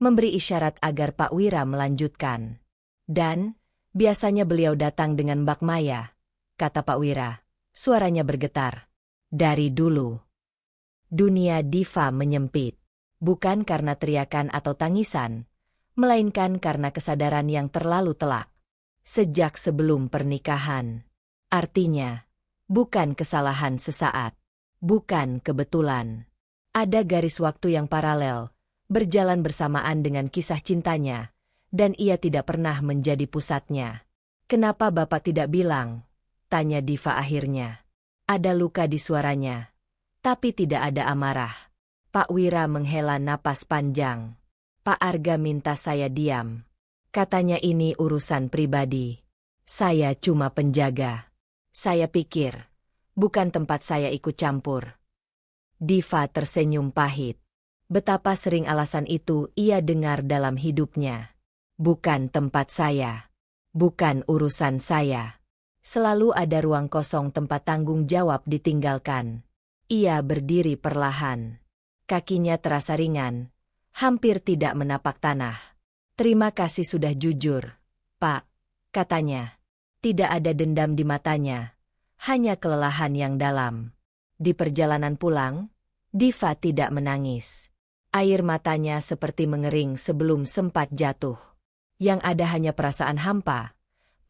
Speaker 1: memberi isyarat agar Pak Wira melanjutkan. Dan, biasanya beliau datang dengan Mbak Maya, kata Pak Wira. Suaranya bergetar. Dari dulu, dunia Diva menyempit. Bukan karena teriakan atau tangisan, melainkan karena kesadaran yang terlalu telak. Sejak sebelum pernikahan. Artinya, bukan kesalahan sesaat. Bukan kebetulan. Ada garis waktu yang paralel, berjalan bersamaan dengan kisah cintanya, dan ia tidak pernah menjadi pusatnya. Kenapa Bapak tidak bilang? Tanya Diva akhirnya. Ada luka di suaranya, tapi tidak ada amarah. Pak Wira menghela napas panjang. Pak Arga minta saya diam. Katanya ini urusan pribadi. Saya cuma penjaga. Saya pikir, bukan tempat saya ikut campur. Diva tersenyum pahit. Betapa sering alasan itu ia dengar dalam hidupnya. Bukan tempat saya. Bukan urusan saya. Selalu ada ruang kosong tempat tanggung jawab ditinggalkan. Ia berdiri perlahan. Kakinya terasa ringan, hampir tidak menapak tanah. Terima kasih sudah jujur, Pak, katanya. Tidak ada dendam di matanya, hanya kelelahan yang dalam. Di perjalanan pulang, Diva tidak menangis. Air matanya seperti mengering sebelum sempat jatuh. Yang ada hanya perasaan hampa.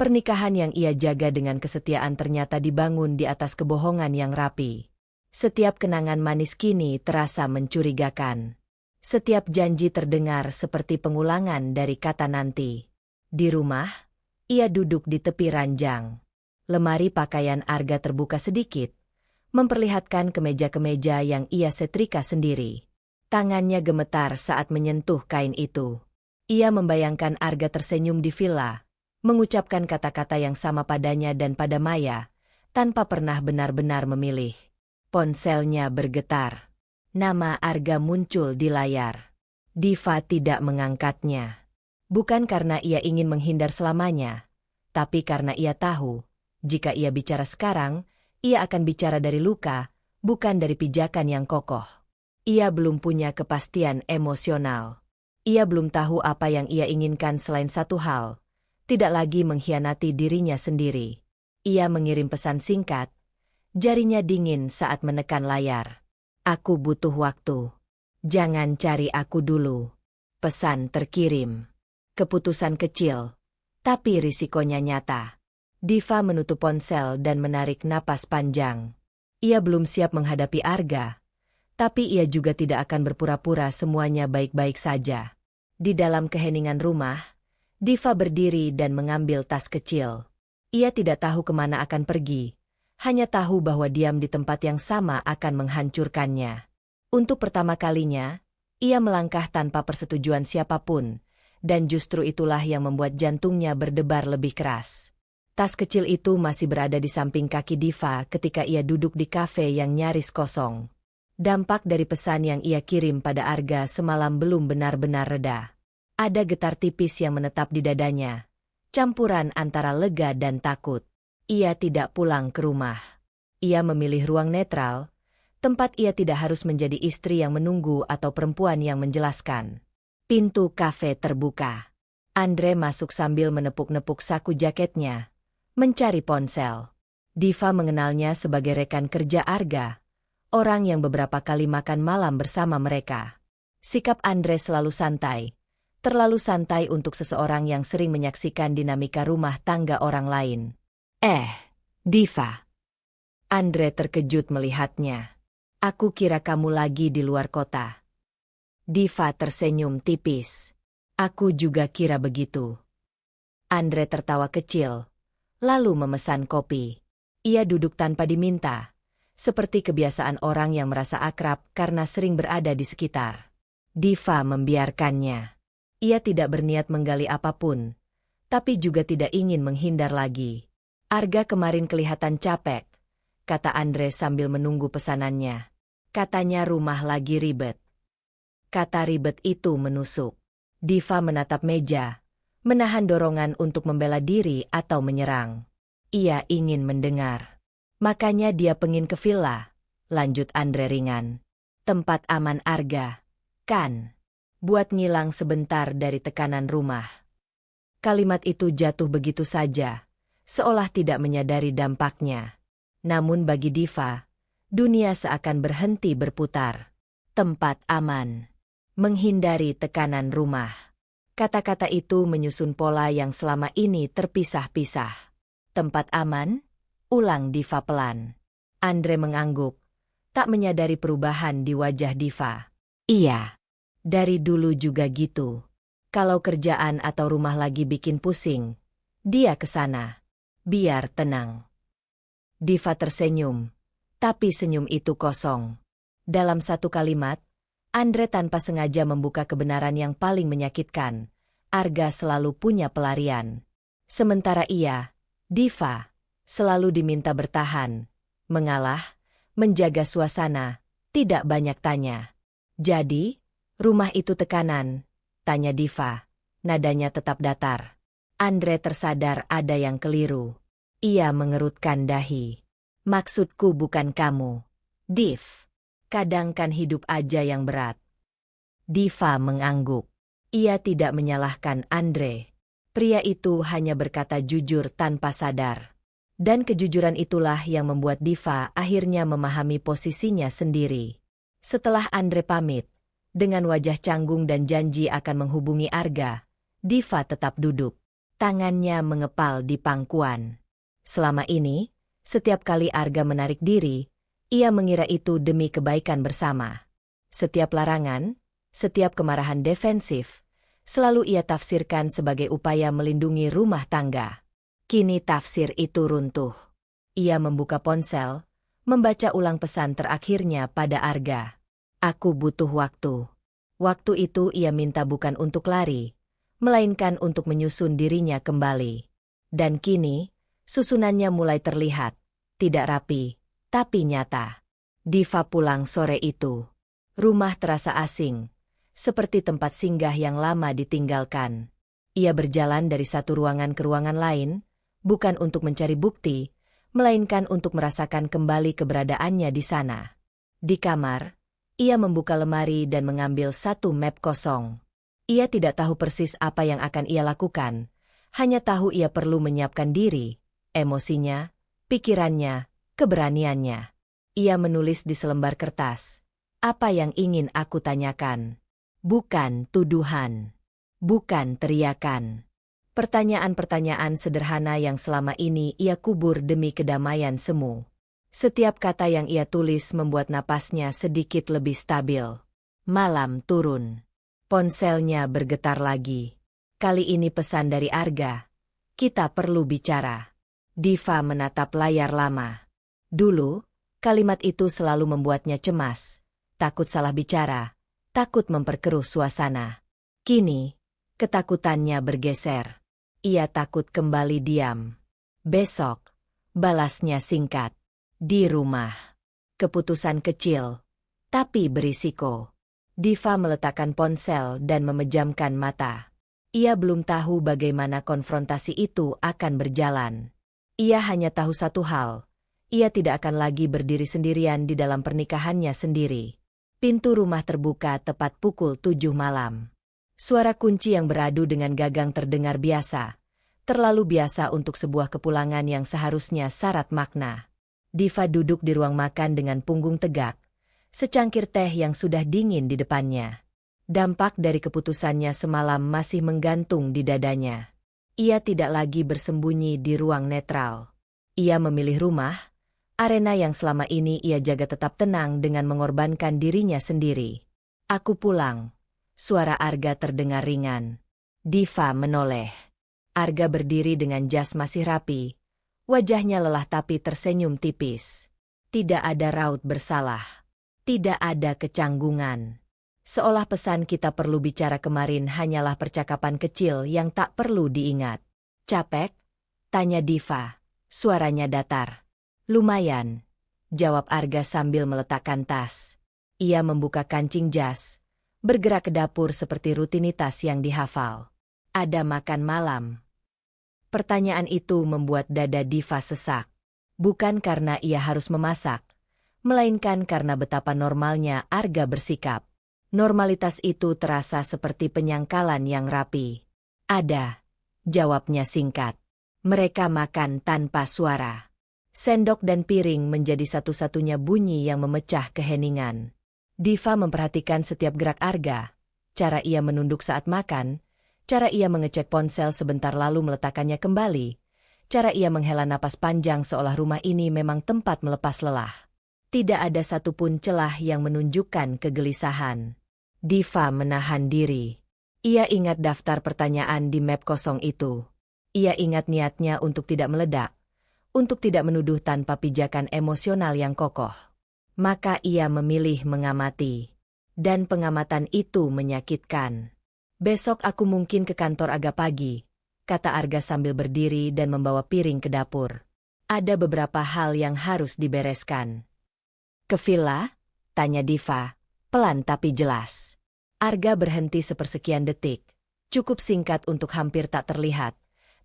Speaker 1: Pernikahan yang ia jaga dengan kesetiaan ternyata dibangun di atas kebohongan yang rapi. Setiap kenangan manis kini terasa mencurigakan. Setiap janji terdengar seperti pengulangan dari kata nanti. Di rumah, ia duduk di tepi ranjang. Lemari pakaian Arga terbuka sedikit, memperlihatkan kemeja-kemeja yang ia setrika sendiri. Tangannya gemetar saat menyentuh kain itu. Ia membayangkan Arga tersenyum di villa, mengucapkan kata-kata yang sama padanya dan pada Maya, tanpa pernah benar-benar memilih. Ponselnya bergetar. Nama Arga muncul di layar. Diva tidak mengangkatnya. Bukan karena ia ingin menghindar selamanya, tapi karena ia tahu, jika ia bicara sekarang, ia akan bicara dari luka, bukan dari pijakan yang kokoh. Ia belum punya kepastian emosional. Ia belum tahu apa yang ia inginkan selain satu hal, tidak lagi mengkhianati dirinya sendiri. Ia mengirim pesan singkat. Jarinya dingin saat menekan layar. Aku butuh waktu. Jangan cari aku dulu. Pesan terkirim. Keputusan kecil, tapi risikonya nyata. Diva menutup ponsel dan menarik napas panjang. Ia belum siap menghadapi Arga, tapi ia juga tidak akan berpura-pura semuanya baik-baik saja. Di dalam keheningan rumah, Diva berdiri dan mengambil tas kecil. Ia tidak tahu kemana akan pergi. Hanya tahu bahwa diam di tempat yang sama akan menghancurkannya. Untuk pertama kalinya, ia melangkah tanpa persetujuan siapapun, dan justru itulah yang membuat jantungnya berdebar lebih keras. Tas kecil itu masih berada di samping kaki Diva ketika ia duduk di kafe yang nyaris kosong. Dampak dari pesan yang ia kirim pada Arga semalam belum benar-benar reda. Ada getar tipis yang menetap di dadanya, campuran antara lega dan takut. Ia tidak pulang ke rumah. Ia memilih ruang netral, tempat ia tidak harus menjadi istri yang menunggu atau perempuan yang menjelaskan. Pintu kafe terbuka. Andre masuk sambil menepuk-nepuk saku jaketnya, mencari ponsel. Diva mengenalnya sebagai rekan kerja Arga, orang yang beberapa kali makan malam bersama mereka. Sikap Andre selalu santai, terlalu santai untuk seseorang yang sering menyaksikan dinamika rumah tangga orang lain. Diva. Andre terkejut melihatnya. Aku kira kamu lagi di luar kota. Diva tersenyum tipis. Aku juga kira begitu. Andre tertawa kecil, lalu memesan kopi. Ia duduk tanpa diminta, seperti kebiasaan orang yang merasa akrab karena sering berada di sekitar. Diva membiarkannya. Ia tidak berniat menggali apapun, tapi juga tidak ingin menghindar lagi. Arga kemarin kelihatan capek, kata Andre sambil menunggu pesanannya. Katanya rumah lagi ribet. Kata ribet itu menusuk. Diva menatap meja, menahan dorongan untuk membela diri atau menyerang. Ia ingin mendengar. Makanya dia pengin ke villa, lanjut Andre ringan. Tempat aman Arga, kan? Buat ngilang sebentar dari tekanan rumah. Kalimat itu jatuh begitu saja, seolah tidak menyadari dampaknya. Namun bagi Diva, dunia seakan berhenti berputar. Tempat aman. Menghindari tekanan rumah. Kata-kata itu menyusun pola yang selama ini terpisah-pisah. Tempat aman? Ulang Diva pelan. Andre mengangguk, tak menyadari perubahan di wajah Diva. Iya, dari dulu juga gitu. Kalau kerjaan atau rumah lagi bikin pusing, dia ke sana. Biar tenang. Diva tersenyum, tapi senyum itu kosong. Dalam satu kalimat, Andre tanpa sengaja membuka kebenaran yang paling menyakitkan. Arga selalu punya pelarian. Sementara ia, Diva, selalu diminta bertahan, mengalah, menjaga suasana, tidak banyak tanya. Jadi, rumah itu tekanan, tanya Diva. Nadanya tetap datar. Andre tersadar ada yang keliru. Ia mengerutkan dahi. Maksudku bukan kamu, Div. Kadang kan hidup aja yang berat. Diva mengangguk. Ia tidak menyalahkan Andre. Pria itu hanya berkata jujur tanpa sadar. Dan kejujuran itulah yang membuat Diva akhirnya memahami posisinya sendiri. Setelah Andre pamit, dengan wajah canggung dan janji akan menghubungi Arga, Diva tetap duduk. Tangannya mengepal di pangkuan. Selama ini, setiap kali Arga menarik diri, ia mengira itu demi kebaikan bersama. Setiap larangan, setiap kemarahan defensif, selalu ia tafsirkan sebagai upaya melindungi rumah tangga. Kini tafsir itu runtuh. Ia membuka ponsel, membaca ulang pesan terakhirnya pada Arga. Aku butuh waktu. Waktu itu ia minta bukan untuk lari, melainkan untuk menyusun dirinya kembali. Dan kini, susunannya mulai terlihat, tidak rapi, tapi nyata. Diva pulang sore itu. Rumah terasa asing, seperti tempat singgah yang lama ditinggalkan. Ia berjalan dari satu ruangan ke ruangan lain, bukan untuk mencari bukti, melainkan untuk merasakan kembali keberadaannya di sana. Di kamar, ia membuka lemari dan mengambil satu map kosong. Ia tidak tahu persis apa yang akan ia lakukan, hanya tahu ia perlu menyiapkan diri, emosinya, pikirannya, keberaniannya. Ia menulis di selembar kertas, apa yang ingin aku tanyakan. Bukan tuduhan. Bukan teriakan. Pertanyaan-pertanyaan sederhana yang selama ini ia kubur demi kedamaian semu. Setiap kata yang ia tulis membuat napasnya sedikit lebih stabil. Malam turun. Ponselnya bergetar lagi. Kali ini pesan dari Arga. Kita perlu bicara. Diva menatap layar lama. Dulu, kalimat itu selalu membuatnya cemas. Takut salah bicara. Takut memperkeruh suasana. Kini, ketakutannya bergeser. Ia takut kembali diam. Besok, balasnya singkat. Di rumah. Keputusan kecil, tapi berisiko. Diva meletakkan ponsel dan memejamkan mata. Ia belum tahu bagaimana konfrontasi itu akan berjalan. Ia hanya tahu satu hal. Ia tidak akan lagi berdiri sendirian di dalam pernikahannya sendiri. Pintu rumah terbuka tepat pukul 7 malam. Suara kunci yang beradu dengan gagang terdengar biasa. Terlalu biasa untuk sebuah kepulangan yang seharusnya syarat makna. Diva duduk di ruang makan dengan punggung tegak. Secangkir teh yang sudah dingin di depannya. Dampak dari keputusannya semalam masih menggantung di dadanya. Ia tidak lagi bersembunyi di ruang netral. Ia memilih rumah, arena yang selama ini ia jaga tetap tenang dengan mengorbankan dirinya sendiri. Aku pulang. Suara Arga terdengar ringan. Diva menoleh. Arga berdiri dengan jas masih rapi. Wajahnya lelah tapi tersenyum tipis. Tidak ada raut bersalah. Tidak ada kecanggungan. Seolah pesan kita perlu bicara kemarin hanyalah percakapan kecil yang tak perlu diingat. Capek? Tanya Diva. Suaranya datar. Lumayan. Jawab Arga sambil meletakkan tas. Ia membuka kancing jas. Bergerak ke dapur seperti rutinitas yang dihafal. Ada makan malam. Pertanyaan itu membuat dada Diva sesak. Bukan karena ia harus memasak, melainkan karena betapa normalnya Arga bersikap. Normalitas itu terasa seperti penyangkalan yang rapi. Ada, jawabnya singkat. Mereka makan tanpa suara. Sendok dan piring menjadi satu-satunya bunyi yang memecah keheningan. Diva memperhatikan setiap gerak Arga, cara ia menunduk saat makan, cara ia mengecek ponsel sebentar lalu meletakkannya kembali, cara ia menghela napas panjang seolah rumah ini memang tempat melepas lelah. Tidak ada satupun celah yang menunjukkan kegelisahan. Diva menahan diri. Ia ingat daftar pertanyaan di map kosong itu. Ia ingat niatnya untuk tidak meledak, untuk tidak menuduh tanpa pijakan emosional yang kokoh. Maka ia memilih mengamati. Dan pengamatan itu menyakitkan. Besok aku mungkin ke kantor agak pagi, kata Arga sambil berdiri dan membawa piring ke dapur. Ada beberapa hal yang harus dibereskan. Ke villa? Tanya Diva, pelan tapi jelas. Arga berhenti sepersekian detik, cukup singkat untuk hampir tak terlihat,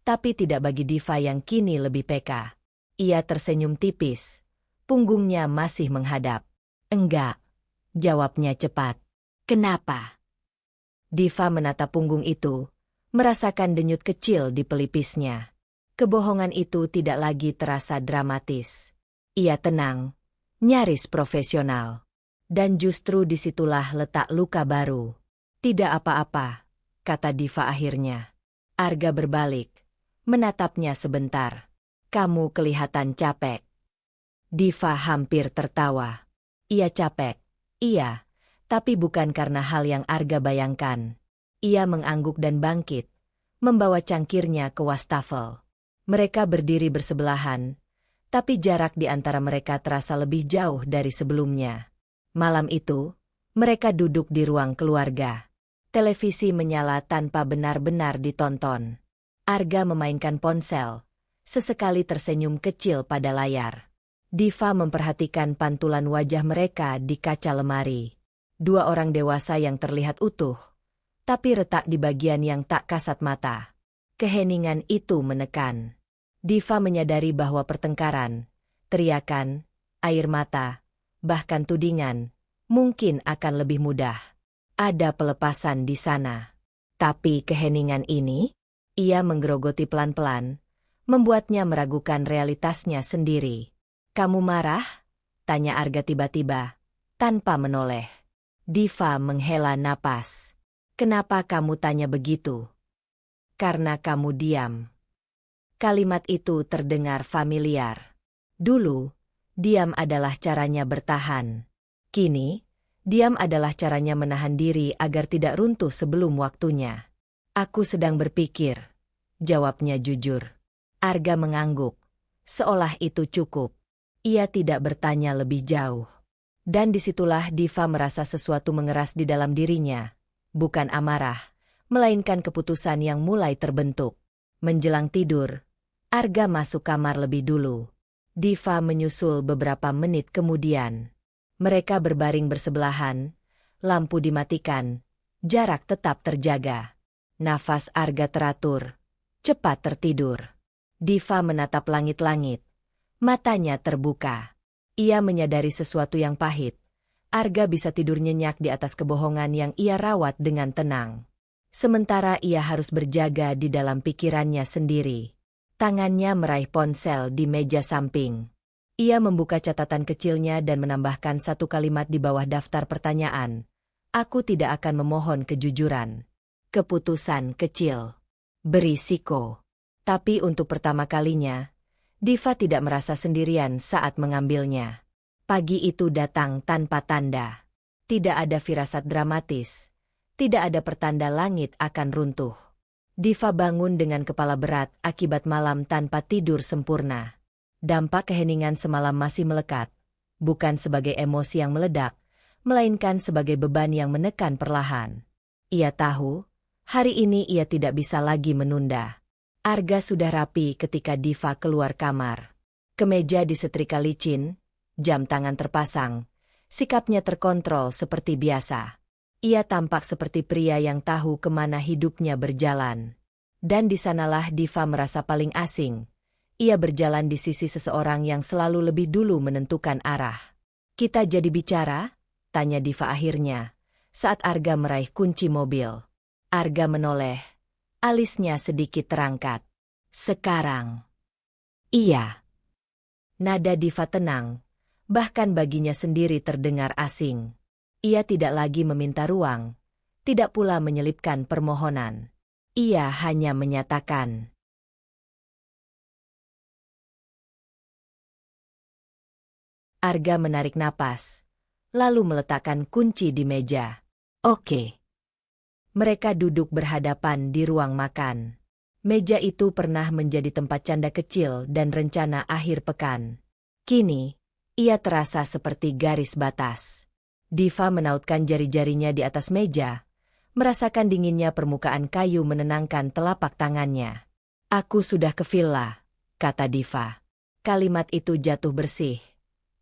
Speaker 1: tapi tidak bagi Diva yang kini lebih peka. Ia tersenyum tipis, punggungnya masih menghadap. Enggak, jawabnya cepat. Kenapa? Diva menatap punggung itu, merasakan denyut kecil di pelipisnya. Kebohongan itu tidak lagi terasa dramatis. Ia tenang, nyaris profesional. Dan justru disitulah letak luka baru. Tidak apa-apa, kata Diva akhirnya. Arga berbalik, menatapnya sebentar. Kamu kelihatan capek. Diva hampir tertawa. Ia capek, iya. Tapi bukan karena hal yang Arga bayangkan. Ia mengangguk dan bangkit, membawa cangkirnya ke wastafel. Mereka berdiri bersebelahan, tapi jarak di antara mereka terasa lebih jauh dari sebelumnya. Malam itu, mereka duduk di ruang keluarga. Televisi menyala tanpa benar-benar ditonton. Arga memainkan ponsel, sesekali tersenyum kecil pada layar. Diva memperhatikan pantulan wajah mereka di kaca lemari. Dua orang dewasa yang terlihat utuh, tapi retak di bagian yang tak kasat mata. Keheningan itu menekan. Diva menyadari bahwa pertengkaran, teriakan, air mata, bahkan tudingan, mungkin akan lebih mudah. Ada pelepasan di sana. Tapi keheningan ini, ia menggerogoti pelan-pelan, membuatnya meragukan realitasnya sendiri. Kamu marah? Tanya Arga tiba-tiba, tanpa menoleh. Diva menghela napas. Kenapa kamu tanya begitu? Karena kamu diam. Kalimat itu terdengar familiar. Dulu, diam adalah caranya bertahan. Kini, diam adalah caranya menahan diri agar tidak runtuh sebelum waktunya. Aku sedang berpikir, jawabnya jujur. Arga mengangguk, seolah itu cukup. Ia tidak bertanya lebih jauh. Dan disitulah Diva merasa sesuatu mengeras di dalam dirinya. Bukan amarah, melainkan keputusan yang mulai terbentuk. Menjelang tidur, Arga masuk kamar lebih dulu. Diva menyusul beberapa menit kemudian. Mereka berbaring bersebelahan, lampu dimatikan, jarak tetap terjaga. Nafas Arga teratur, cepat tertidur. Diva menatap langit-langit, matanya terbuka. Ia menyadari sesuatu yang pahit. Arga bisa tidur nyenyak di atas kebohongan yang ia rawat dengan tenang. Sementara ia harus berjaga di dalam pikirannya sendiri. Tangannya meraih ponsel di meja samping. Ia membuka catatan kecilnya dan menambahkan satu kalimat di bawah daftar pertanyaan. Aku tidak akan memohon kejujuran. Keputusan kecil. Berisiko. Tapi untuk pertama kalinya, Diva tidak merasa sendirian saat mengambilnya. Pagi itu datang tanpa tanda. Tidak ada firasat dramatis. Tidak ada pertanda langit akan runtuh. Diva bangun dengan kepala berat akibat malam tanpa tidur sempurna. Dampak keheningan semalam masih melekat, bukan sebagai emosi yang meledak, melainkan sebagai beban yang menekan perlahan. Ia tahu, hari ini ia tidak bisa lagi menunda. Arga sudah rapi ketika Diva keluar kamar. Kemeja disetrika licin, jam tangan terpasang, sikapnya terkontrol seperti biasa. Ia tampak seperti pria yang tahu kemana hidupnya berjalan. Dan di sanalah Diva merasa paling asing. Ia berjalan di sisi seseorang yang selalu lebih dulu menentukan arah. "Kita jadi bicara?" tanya Diva akhirnya, saat Arga meraih kunci mobil. Arga menoleh, alisnya sedikit terangkat. "Sekarang." "Iya." Nada Diva tenang, bahkan baginya sendiri terdengar asing. Ia tidak lagi meminta ruang, tidak pula menyelipkan permohonan. Ia hanya menyatakan, Arga menarik napas, lalu meletakkan kunci di meja. "Oke." Mereka duduk berhadapan di ruang makan. Meja itu pernah menjadi tempat canda kecil dan rencana akhir pekan. Kini, ia terasa seperti garis batas. Diva menautkan jari-jarinya di atas meja, merasakan dinginnya permukaan kayu menenangkan telapak tangannya. "Aku sudah ke villa," kata Diva. Kalimat itu jatuh bersih,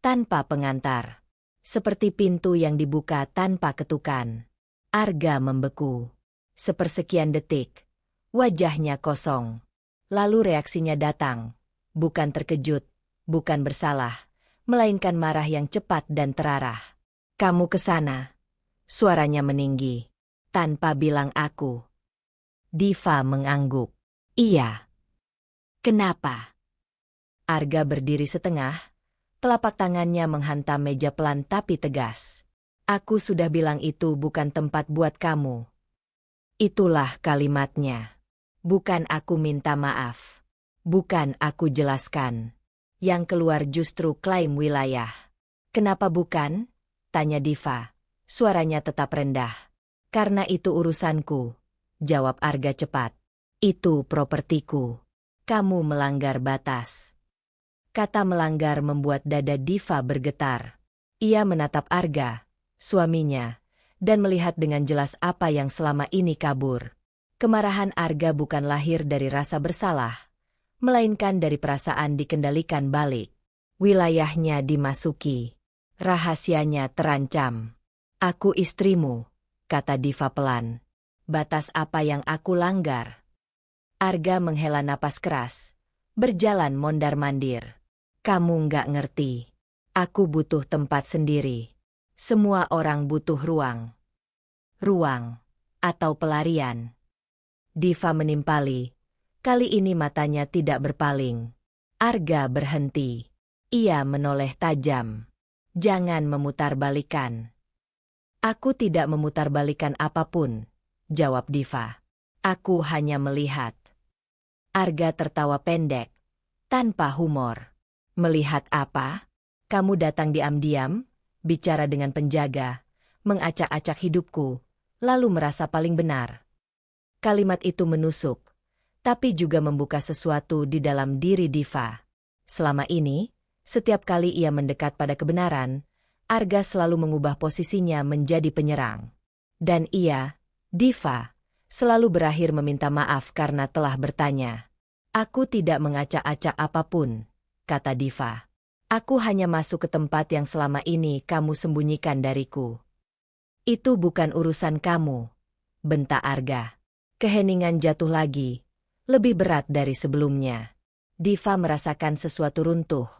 Speaker 1: tanpa pengantar. Seperti pintu yang dibuka tanpa ketukan. Arga membeku. Sepersekian detik, wajahnya kosong. Lalu reaksinya datang. Bukan terkejut, bukan bersalah, melainkan marah yang cepat dan terarah. "Kamu ke sana?" Suaranya meninggi. "Tanpa bilang aku." Diva mengangguk. "Iya." "Kenapa?" Arga berdiri setengah, telapak tangannya menghantam meja pelan tapi tegas. "Aku sudah bilang itu bukan tempat buat kamu." Itulah kalimatnya. "Bukan aku minta maaf. Bukan aku jelaskan. Yang keluar justru klaim wilayah." "Kenapa bukan?" tanya Diva. Suaranya tetap rendah. "Karena itu urusanku," jawab Arga cepat. "Itu propertiku. Kamu melanggar batas." Kata melanggar membuat dada Diva bergetar. Ia menatap Arga, suaminya, dan melihat dengan jelas apa yang selama ini kabur. Kemarahan Arga bukan lahir dari rasa bersalah, melainkan dari perasaan dikendalikan balik. Wilayahnya dimasuki. Rahasianya terancam. "Aku istrimu," kata Diva pelan. "Batas apa yang aku langgar?" Arga menghela napas keras, berjalan mondar-mandir. "Kamu nggak ngerti. Aku butuh tempat sendiri. Semua orang butuh ruang. Ruang atau pelarian." Diva menimpali. Kali ini matanya tidak berpaling. Arga berhenti. Ia menoleh tajam. "Jangan memutarbalikan." "Aku tidak memutarbalikan apapun," jawab Diva. "Aku hanya melihat." Arga tertawa pendek, tanpa humor. "Melihat apa? Kamu datang diam-diam, bicara dengan penjaga, mengacak-acak hidupku, lalu merasa paling benar." Kalimat itu menusuk, tapi juga membuka sesuatu di dalam diri Diva. Selama ini, setiap kali ia mendekat pada kebenaran, Arga selalu mengubah posisinya menjadi penyerang. Dan ia, Diva, selalu berakhir meminta maaf karena telah bertanya. "Aku tidak mengacak-acak apapun," kata Diva. "Aku hanya masuk ke tempat yang selama ini kamu sembunyikan dariku." "Itu bukan urusan kamu," bentak Arga. Keheningan jatuh lagi, lebih berat dari sebelumnya. Diva merasakan sesuatu runtuh,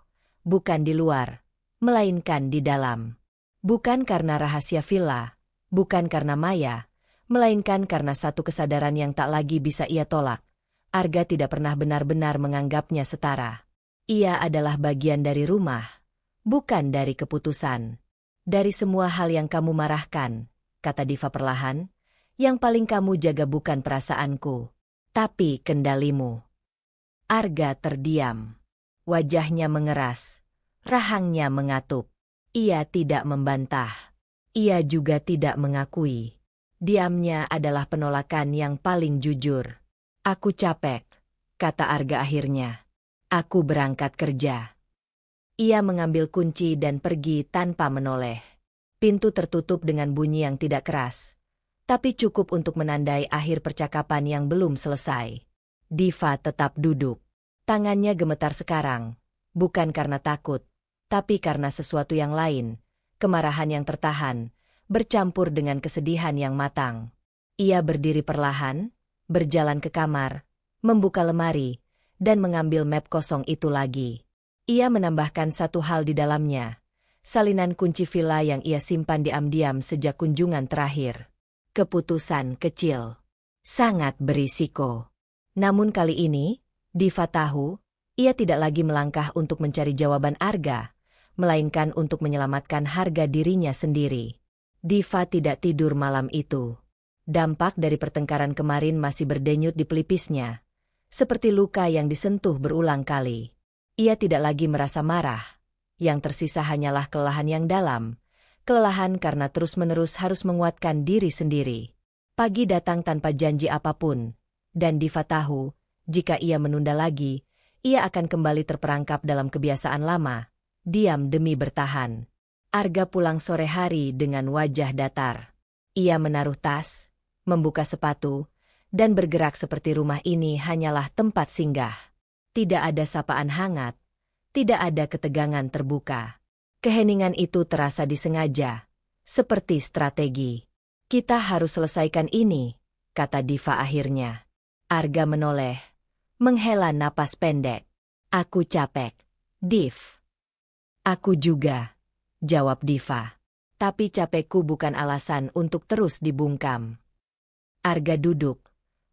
Speaker 1: bukan di luar, melainkan di dalam. Bukan karena rahasia villa, bukan karena Maya, melainkan karena satu kesadaran yang tak lagi bisa ia tolak. Arga tidak pernah benar-benar menganggapnya setara. Ia adalah bagian dari rumah, bukan dari keputusan. "Dari semua hal yang kamu marahkan," kata Diva perlahan, "yang paling kamu jaga bukan perasaanku, tapi kendalimu." Arga terdiam. Wajahnya mengeras, rahangnya mengatup. Ia tidak membantah. Ia juga tidak mengakui. Diamnya adalah penolakan yang paling jujur. "Aku capek," kata Arga akhirnya. "Aku berangkat kerja." Ia mengambil kunci dan pergi tanpa menoleh. Pintu tertutup dengan bunyi yang tidak keras, tapi cukup untuk menandai akhir percakapan yang belum selesai. Diva tetap duduk. Tangannya gemetar sekarang, bukan karena takut, tapi karena sesuatu yang lain, kemarahan yang tertahan, bercampur dengan kesedihan yang matang. Ia berdiri perlahan, berjalan ke kamar, membuka lemari, dan mengambil map kosong itu lagi. Ia menambahkan satu hal di dalamnya, salinan kunci villa yang ia simpan diam-diam sejak kunjungan terakhir. Keputusan kecil. Sangat berisiko. Namun kali ini, Diva tahu, ia tidak lagi melangkah untuk mencari jawaban Arga, melainkan untuk menyelamatkan harga dirinya sendiri. Diva tidak tidur malam itu. Dampak dari pertengkaran kemarin masih berdenyut di pelipisnya, seperti luka yang disentuh berulang kali. Ia tidak lagi merasa marah. Yang tersisa hanyalah kelelahan yang dalam, kelelahan karena terus-menerus harus menguatkan diri sendiri. Pagi datang tanpa janji apapun, dan Diva tahu, jika ia menunda lagi, ia akan kembali terperangkap dalam kebiasaan lama, diam demi bertahan. Arga pulang sore hari dengan wajah datar. Ia menaruh tas, membuka sepatu, dan bergerak seperti rumah ini hanyalah tempat singgah. Tidak ada sapaan hangat, tidak ada ketegangan terbuka. Keheningan itu terasa disengaja, seperti strategi. Kita harus selesaikan ini, kata Diva akhirnya. Arga menoleh, menghela napas pendek. Aku capek, Div. Aku juga, jawab Diva. Tapi capekku bukan alasan untuk terus dibungkam. Arga duduk,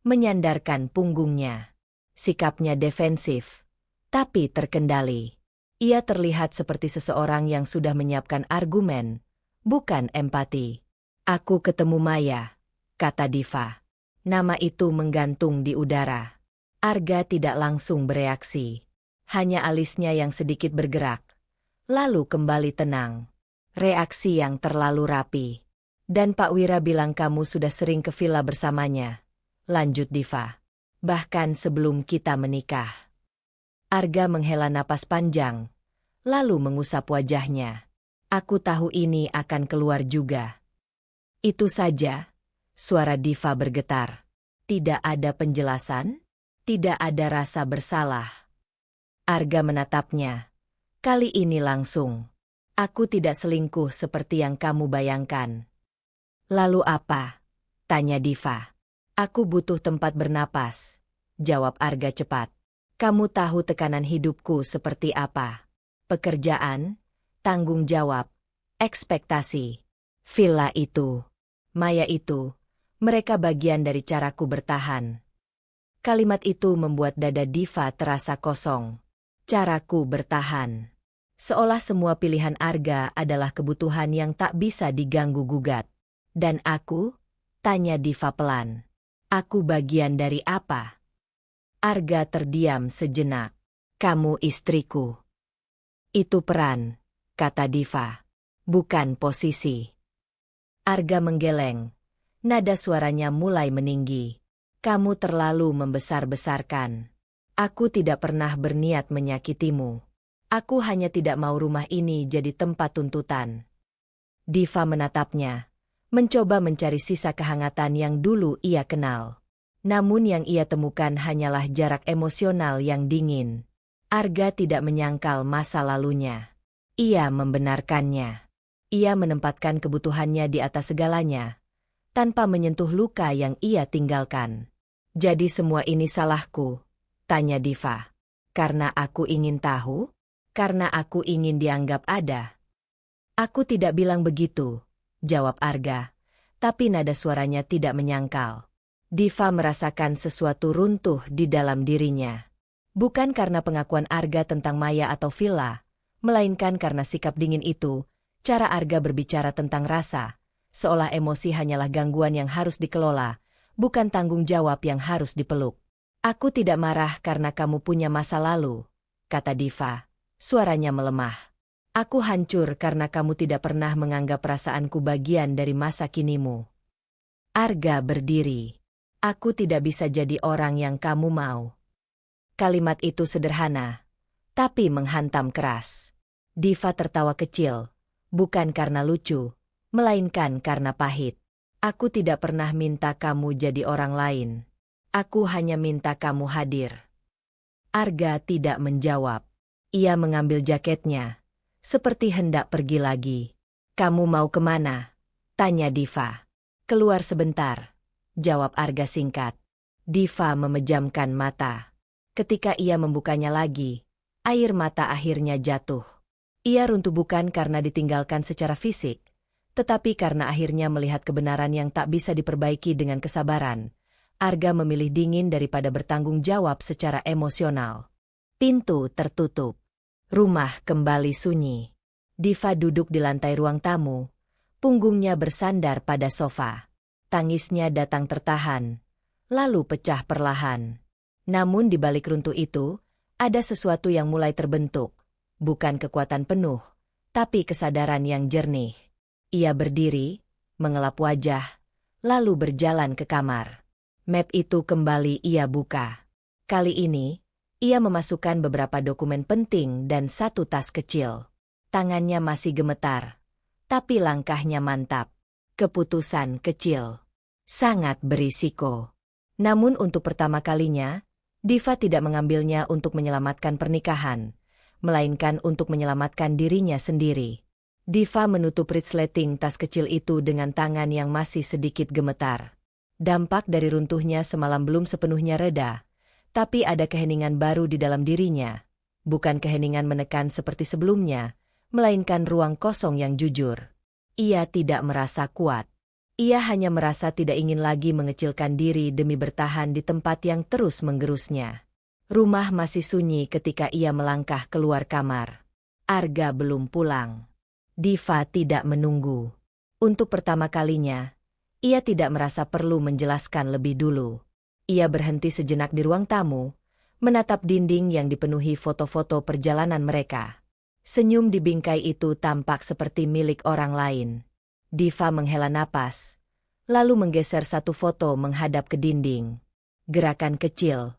Speaker 1: menyandarkan punggungnya. Sikapnya defensif, tapi terkendali. Ia terlihat seperti seseorang yang sudah menyiapkan argumen, bukan empati. Aku ketemu Maya, kata Diva. Nama itu menggantung di udara. Arga tidak langsung bereaksi. Hanya alisnya yang sedikit bergerak. Lalu kembali tenang. Reaksi yang terlalu rapi. Dan Pak Wira bilang kamu sudah sering ke villa bersamanya, lanjut Diva. Bahkan sebelum kita menikah. Arga menghela napas panjang, lalu mengusap wajahnya. Aku tahu ini akan keluar juga. Itu saja, suara Diva bergetar. Tidak ada penjelasan, tidak ada rasa bersalah. Arga menatapnya. Kali ini langsung. Aku tidak selingkuh seperti yang kamu bayangkan. Lalu apa? Tanya Diva. Aku butuh tempat bernapas, jawab Arga cepat. Kamu tahu tekanan hidupku seperti apa? Pekerjaan, tanggung jawab, ekspektasi. Villa itu, Maya itu, mereka bagian dari caraku bertahan. Kalimat itu membuat dada Diva terasa kosong. Caraku bertahan. Seolah semua pilihan Arga adalah kebutuhan yang tak bisa diganggu-gugat. Dan aku? Tanya Diva pelan. Aku bagian dari apa? Arga terdiam sejenak. Kamu istriku. Itu peran, kata Diva. Bukan posisi. Arga menggeleng. Nada suaranya mulai meninggi. Kamu terlalu membesar-besarkan. Aku tidak pernah berniat menyakitimu. Aku hanya tidak mau rumah ini jadi tempat tuntutan. Diva menatapnya, mencoba mencari sisa kehangatan yang dulu ia kenal. Namun yang ia temukan hanyalah jarak emosional yang dingin. Arga tidak menyangkal masa lalunya. Ia membenarkannya. Ia menempatkan kebutuhannya di atas segalanya, tanpa menyentuh luka yang ia tinggalkan. Jadi semua ini salahku? Tanya Diva. Karena aku ingin tahu? Karena aku ingin dianggap ada? Aku tidak bilang begitu, jawab Arga, tapi nada suaranya tidak menyangkal. Diva merasakan sesuatu runtuh di dalam dirinya. Bukan karena pengakuan Arga tentang Maya atau villa, melainkan karena sikap dingin itu, cara Arga berbicara tentang rasa, seolah emosi hanyalah gangguan yang harus dikelola, bukan tanggung jawab yang harus dipeluk. Aku tidak marah karena kamu punya masa lalu, kata Diva, suaranya melemah. Aku hancur karena kamu tidak pernah menganggap perasaanku bagian dari masa kinimu. Arga berdiri. Aku tidak bisa jadi orang yang kamu mau. Kalimat itu sederhana, tapi menghantam keras. Diva tertawa kecil, bukan karena lucu, melainkan karena pahit. Aku tidak pernah minta kamu jadi orang lain. Aku hanya minta kamu hadir. Arga tidak menjawab. Ia mengambil jaketnya, seperti hendak pergi lagi. Kamu mau kemana? Tanya Diva. Keluar sebentar, jawab Arga singkat. Diva memejamkan mata. Ketika ia membukanya lagi, air mata akhirnya jatuh. Ia runtuh bukan karena ditinggalkan secara fisik, tetapi karena akhirnya melihat kebenaran yang tak bisa diperbaiki dengan kesabaran. Arga memilih dingin daripada bertanggung jawab secara emosional. Pintu tertutup. Rumah kembali sunyi. Diva duduk di lantai ruang tamu. Punggungnya bersandar pada sofa. Tangisnya datang tertahan, lalu pecah perlahan. Namun di balik runtuh itu, ada sesuatu yang mulai terbentuk. Bukan kekuatan penuh, tapi kesadaran yang jernih. Ia berdiri, mengelap wajah, lalu berjalan ke kamar. Map itu kembali ia buka. Kali ini, ia memasukkan beberapa dokumen penting dan satu tas kecil. Tangannya masih gemetar, tapi langkahnya mantap. Keputusan kecil. Sangat berisiko. Namun untuk pertama kalinya, Diva tidak mengambilnya untuk menyelamatkan pernikahan, melainkan untuk menyelamatkan dirinya sendiri. Diva menutup resleting tas kecil itu dengan tangan yang masih sedikit gemetar. Dampak dari runtuhnya semalam belum sepenuhnya reda, tapi ada keheningan baru di dalam dirinya. Bukan keheningan menekan seperti sebelumnya, melainkan ruang kosong yang jujur. Ia tidak merasa kuat. Ia hanya merasa tidak ingin lagi mengecilkan diri demi bertahan di tempat yang terus menggerusnya. Rumah masih sunyi ketika ia melangkah keluar kamar. Arga belum pulang. Diva tidak menunggu. Untuk pertama kalinya, ia tidak merasa perlu menjelaskan lebih dulu. Ia berhenti sejenak di ruang tamu, menatap dinding yang dipenuhi foto-foto perjalanan mereka. Senyum di bingkai itu tampak seperti milik orang lain. Diva menghela napas, lalu menggeser satu foto menghadap ke dinding. Gerakan kecil,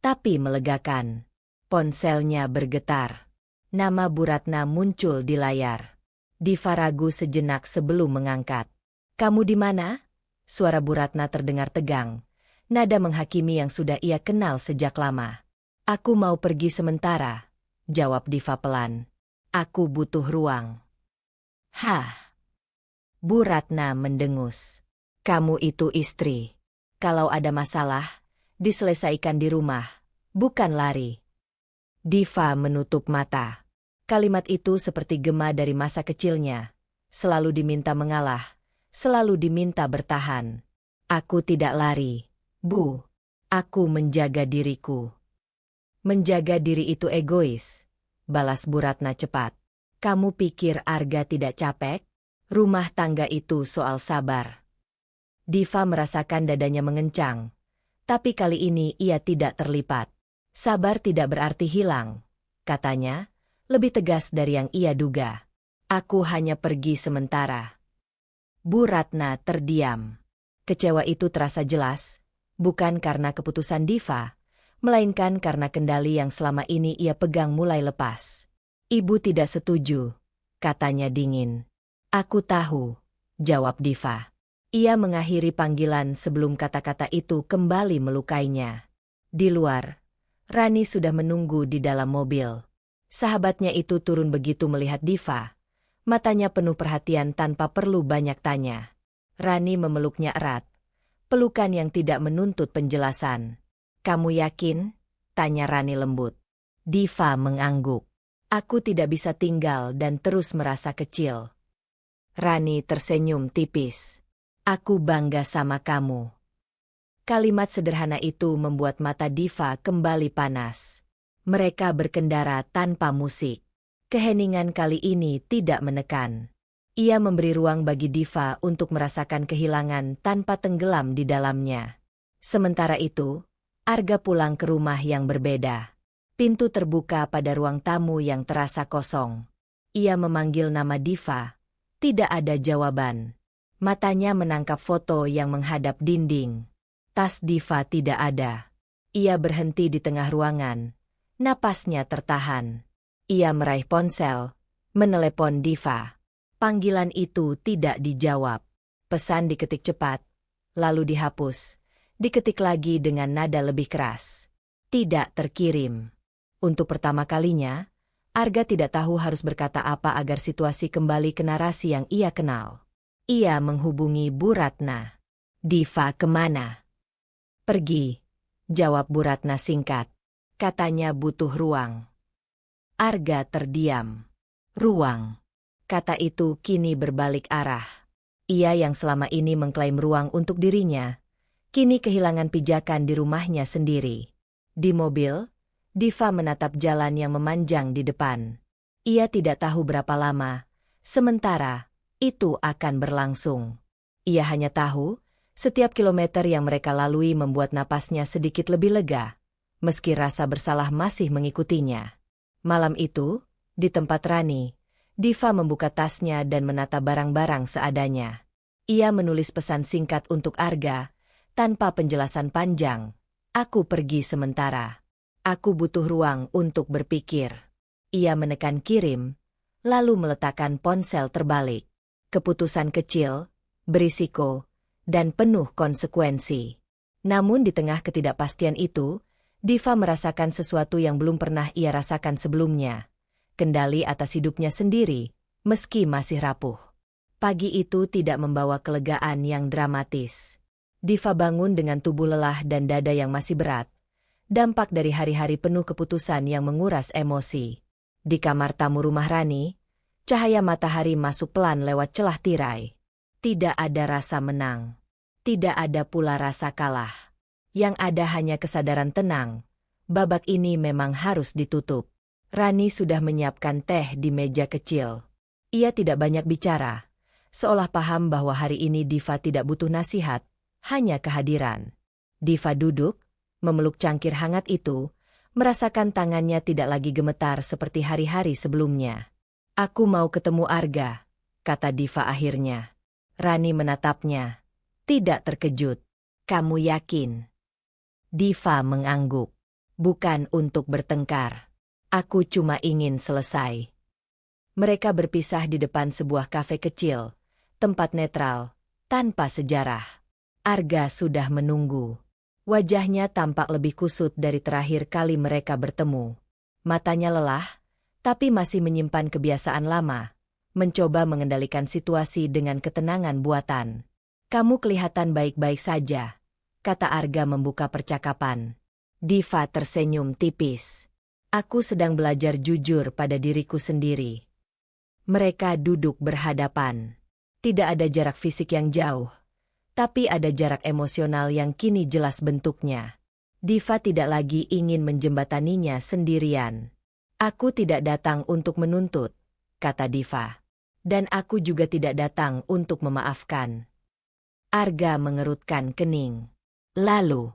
Speaker 1: tapi melegakan. Ponselnya bergetar. Nama Bu Ratna muncul di layar. Diva ragu sejenak sebelum mengangkat. "Kamu di mana?" Suara Bu Ratna terdengar tegang. Nada menghakimi yang sudah ia kenal sejak lama. "Aku mau pergi sementara," jawab Diva pelan. "Aku butuh ruang." "Hah?" Bu Ratna mendengus. "Kamu itu istri. Kalau ada masalah, diselesaikan di rumah, bukan lari." Diva menutup mata. Kalimat itu seperti gema dari masa kecilnya. Selalu diminta mengalah, selalu diminta bertahan. "Aku tidak lari, Bu. Aku menjaga diriku." "Menjaga diri itu egois," balas Bu Ratna cepat. "Kamu pikir Arga tidak capek? Rumah tangga itu soal sabar." Diva merasakan dadanya mengencang. Tapi kali ini ia tidak terlipat. "Sabar tidak berarti hilang," katanya, lebih tegas dari yang ia duga. "Aku hanya pergi sementara." Bu Ratna terdiam. Kecewa itu terasa jelas, bukan karena keputusan Diva, melainkan karena kendali yang selama ini ia pegang mulai lepas. "Ibu tidak setuju," katanya dingin. "Aku tahu," jawab Diva. Ia mengakhiri panggilan sebelum kata-kata itu kembali melukainya. Di luar, Rani sudah menunggu di dalam mobil. Sahabatnya itu turun begitu melihat Diva. Matanya penuh perhatian tanpa perlu banyak tanya. Rani memeluknya erat. Pelukan yang tidak menuntut penjelasan. "Kamu yakin?" tanya Rani lembut. Diva mengangguk. "Aku tidak bisa tinggal dan terus merasa kecil." Rani tersenyum tipis. "Aku bangga sama kamu." Kalimat sederhana itu membuat mata Diva kembali panas. Mereka berkendara tanpa musik. Keheningan kali ini tidak menekan. Ia memberi ruang bagi Diva untuk merasakan kehilangan tanpa tenggelam di dalamnya. Sementara itu, Arga pulang ke rumah yang berbeda. Pintu terbuka pada ruang tamu yang terasa kosong. Ia memanggil nama Diva. Tidak ada jawaban. Matanya menangkap foto yang menghadap dinding. Tas Diva tidak ada. Ia berhenti di tengah ruangan. Napasnya tertahan. Ia meraih ponsel, menelepon Diva. Panggilan itu tidak dijawab. Pesan diketik cepat, lalu dihapus. Diketik lagi dengan nada lebih keras. Tidak terkirim. Untuk pertama kalinya, Arga tidak tahu harus berkata apa agar situasi kembali ke narasi yang ia kenal. Ia menghubungi Bu Ratna. "Diva kemana?" "Pergi," Jawab Bu Ratna singkat. Katanya butuh ruang. Arga terdiam. Ruang. Kata itu kini berbalik arah. Ia yang selama ini mengklaim ruang untuk dirinya, kini kehilangan pijakan di rumahnya sendiri. Di mobil, Diva menatap jalan yang memanjang di depan. Ia tidak tahu berapa lama, sementara itu akan berlangsung. Ia hanya tahu, setiap kilometer yang mereka lalui membuat napasnya sedikit lebih lega, meski rasa bersalah masih mengikutinya. Malam itu, di tempat Rani, Diva membuka tasnya dan menata barang-barang seadanya. Ia menulis pesan singkat untuk Arga, tanpa penjelasan panjang. Aku pergi sementara. Aku butuh ruang untuk berpikir. Ia menekan kirim, lalu meletakkan ponsel terbalik. Keputusan kecil, berisiko, dan penuh konsekuensi. Namun di tengah ketidakpastian itu, Diva merasakan sesuatu yang belum pernah ia rasakan sebelumnya. Kendali atas hidupnya sendiri, meski masih rapuh. Pagi itu tidak membawa kelegaan yang dramatis. Diva bangun dengan tubuh lelah dan dada yang masih berat. Dampak dari hari-hari penuh keputusan yang menguras emosi. Di kamar tamu rumah Rani, cahaya matahari masuk pelan lewat celah tirai. Tidak ada rasa menang. Tidak ada pula rasa kalah. Yang ada hanya kesadaran tenang. Babak ini memang harus ditutup. Rani sudah menyiapkan teh di meja kecil. Ia tidak banyak bicara, seolah paham bahwa hari ini Diva tidak butuh nasihat, hanya kehadiran. Diva duduk, memeluk cangkir hangat itu, merasakan tangannya tidak lagi gemetar seperti hari-hari sebelumnya. Aku mau ketemu Arga, kata Diva akhirnya. Rani menatapnya, tidak terkejut. Kamu yakin? Diva mengangguk. Bukan untuk bertengkar. Aku cuma ingin selesai. Mereka berpisah di depan sebuah kafe kecil, tempat netral, tanpa sejarah. Arga sudah menunggu. Wajahnya tampak lebih kusut dari terakhir kali mereka bertemu. Matanya lelah, tapi masih menyimpan kebiasaan lama, mencoba mengendalikan situasi dengan ketenangan buatan. Kamu kelihatan baik-baik saja, kata Arga membuka percakapan. Diva tersenyum tipis. Aku sedang belajar jujur pada diriku sendiri. Mereka duduk berhadapan. Tidak ada jarak fisik yang jauh, tapi ada jarak emosional yang kini jelas bentuknya. Diva tidak lagi ingin menjembataninya sendirian. Aku tidak datang untuk menuntut, kata Diva. Dan aku juga tidak datang untuk memaafkan. Arga mengerutkan kening. Lalu,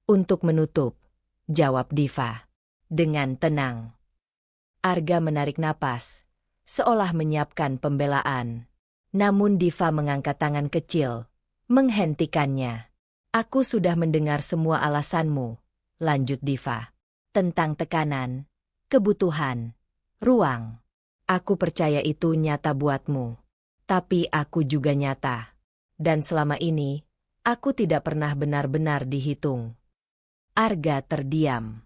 Speaker 1: untuk menutup, jawab Diva. Dengan tenang. Arga menarik napas, seolah menyiapkan pembelaan. Namun Diva mengangkat tangan kecil, menghentikannya. Aku sudah mendengar semua alasanmu, lanjut Diva. Tentang tekanan, kebutuhan, ruang. Aku percaya itu nyata buatmu. Tapi aku juga nyata. Dan selama ini, aku tidak pernah benar-benar dihitung. Arga terdiam.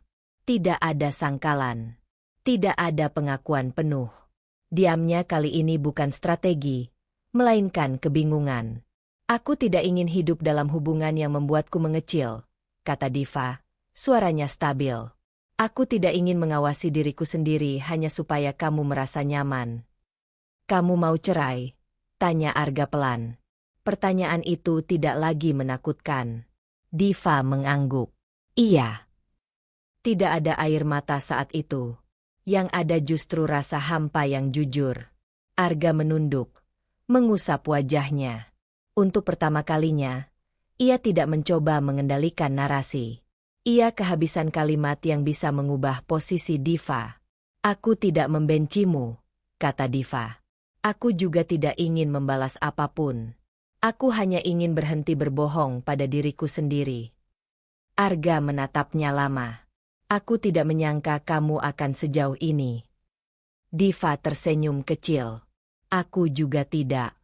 Speaker 1: Tidak ada sangkalan. Tidak ada pengakuan penuh. Diamnya kali ini bukan strategi, melainkan kebingungan. Aku tidak ingin hidup dalam hubungan yang membuatku mengecil, kata Diva, suaranya stabil. Aku tidak ingin mengawasi diriku sendiri hanya supaya kamu merasa nyaman. Kamu mau cerai? Tanya Arga pelan. Pertanyaan itu tidak lagi menakutkan. Diva mengangguk. Iya. Tidak ada air mata saat itu. Yang ada justru rasa hampa yang jujur. Arga menunduk, mengusap wajahnya. Untuk pertama kalinya, ia tidak mencoba mengendalikan narasi. Ia kehabisan kalimat yang bisa mengubah posisi Diva. Aku tidak membencimu, kata Diva. Aku juga tidak ingin membalas apapun. Aku hanya ingin berhenti berbohong pada diriku sendiri. Arga menatapnya lama. Aku tidak menyangka kamu akan sejauh ini. Diva tersenyum kecil. Aku juga tidak.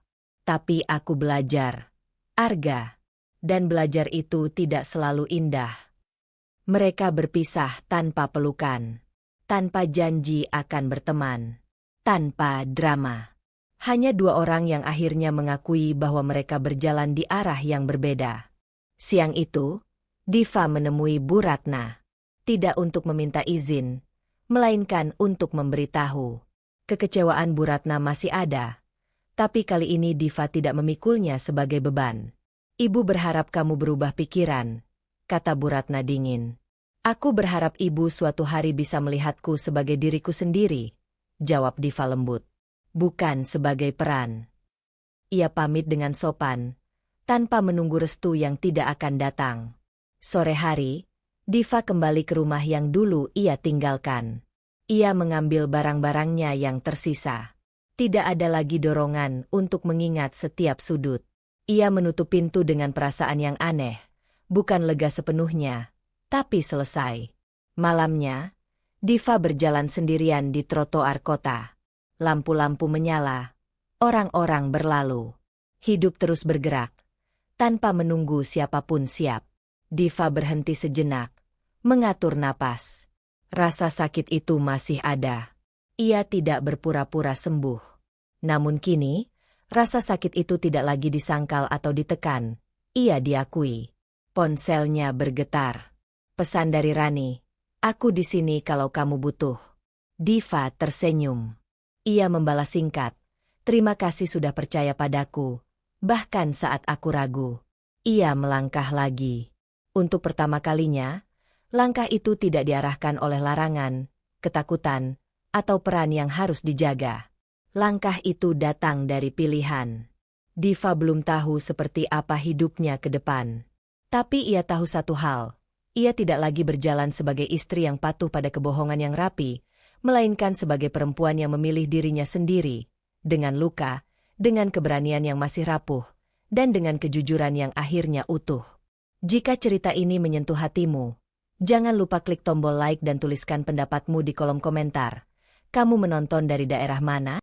Speaker 1: Tapi aku belajar. Arga. Dan belajar itu tidak selalu indah. Mereka berpisah tanpa pelukan. Tanpa janji akan berteman. Tanpa drama. Hanya dua orang yang akhirnya mengakui bahwa mereka berjalan di arah yang berbeda. Siang itu, Diva menemui Bu Ratna. Tidak untuk meminta izin, melainkan untuk memberitahu. Kekecewaan Bu Ratna masih ada, tapi kali ini Diva tidak memikulnya sebagai beban. Ibu berharap kamu berubah pikiran, kata Bu Ratna dingin. Aku berharap ibu suatu hari bisa melihatku sebagai diriku sendiri, jawab Diva lembut. Bukan sebagai peran. Ia pamit dengan sopan, tanpa menunggu restu yang tidak akan datang. Sore hari, Diva kembali ke rumah yang dulu ia tinggalkan. Ia mengambil barang-barangnya yang tersisa. Tidak ada lagi dorongan untuk mengingat setiap sudut. Ia menutup pintu dengan perasaan yang aneh, bukan lega sepenuhnya, tapi selesai. Malamnya, Diva berjalan sendirian di trotoar kota. Lampu-lampu menyala, orang-orang berlalu. Hidup terus bergerak, tanpa menunggu siapapun siap. Diva berhenti sejenak, mengatur napas. Rasa sakit itu masih ada. Ia tidak berpura-pura sembuh. Namun kini, rasa sakit itu tidak lagi disangkal atau ditekan. Ia diakui. Ponselnya bergetar. Pesan dari Rani, aku di sini kalau kamu butuh. Diva tersenyum. Ia membalas singkat. Terima kasih sudah percaya padaku, bahkan saat aku ragu. Ia melangkah lagi. Untuk pertama kalinya, langkah itu tidak diarahkan oleh larangan, ketakutan, atau peran yang harus dijaga. Langkah itu datang dari pilihan. Diva belum tahu seperti apa hidupnya ke depan. Tapi ia tahu satu hal, ia tidak lagi berjalan sebagai istri yang patuh pada kebohongan yang rapi, melainkan sebagai perempuan yang memilih dirinya sendiri, dengan luka, dengan keberanian yang masih rapuh, dan dengan kejujuran yang akhirnya utuh. Jika cerita ini menyentuh hatimu, jangan lupa klik tombol like dan tuliskan pendapatmu di kolom komentar. Kamu menonton dari daerah mana?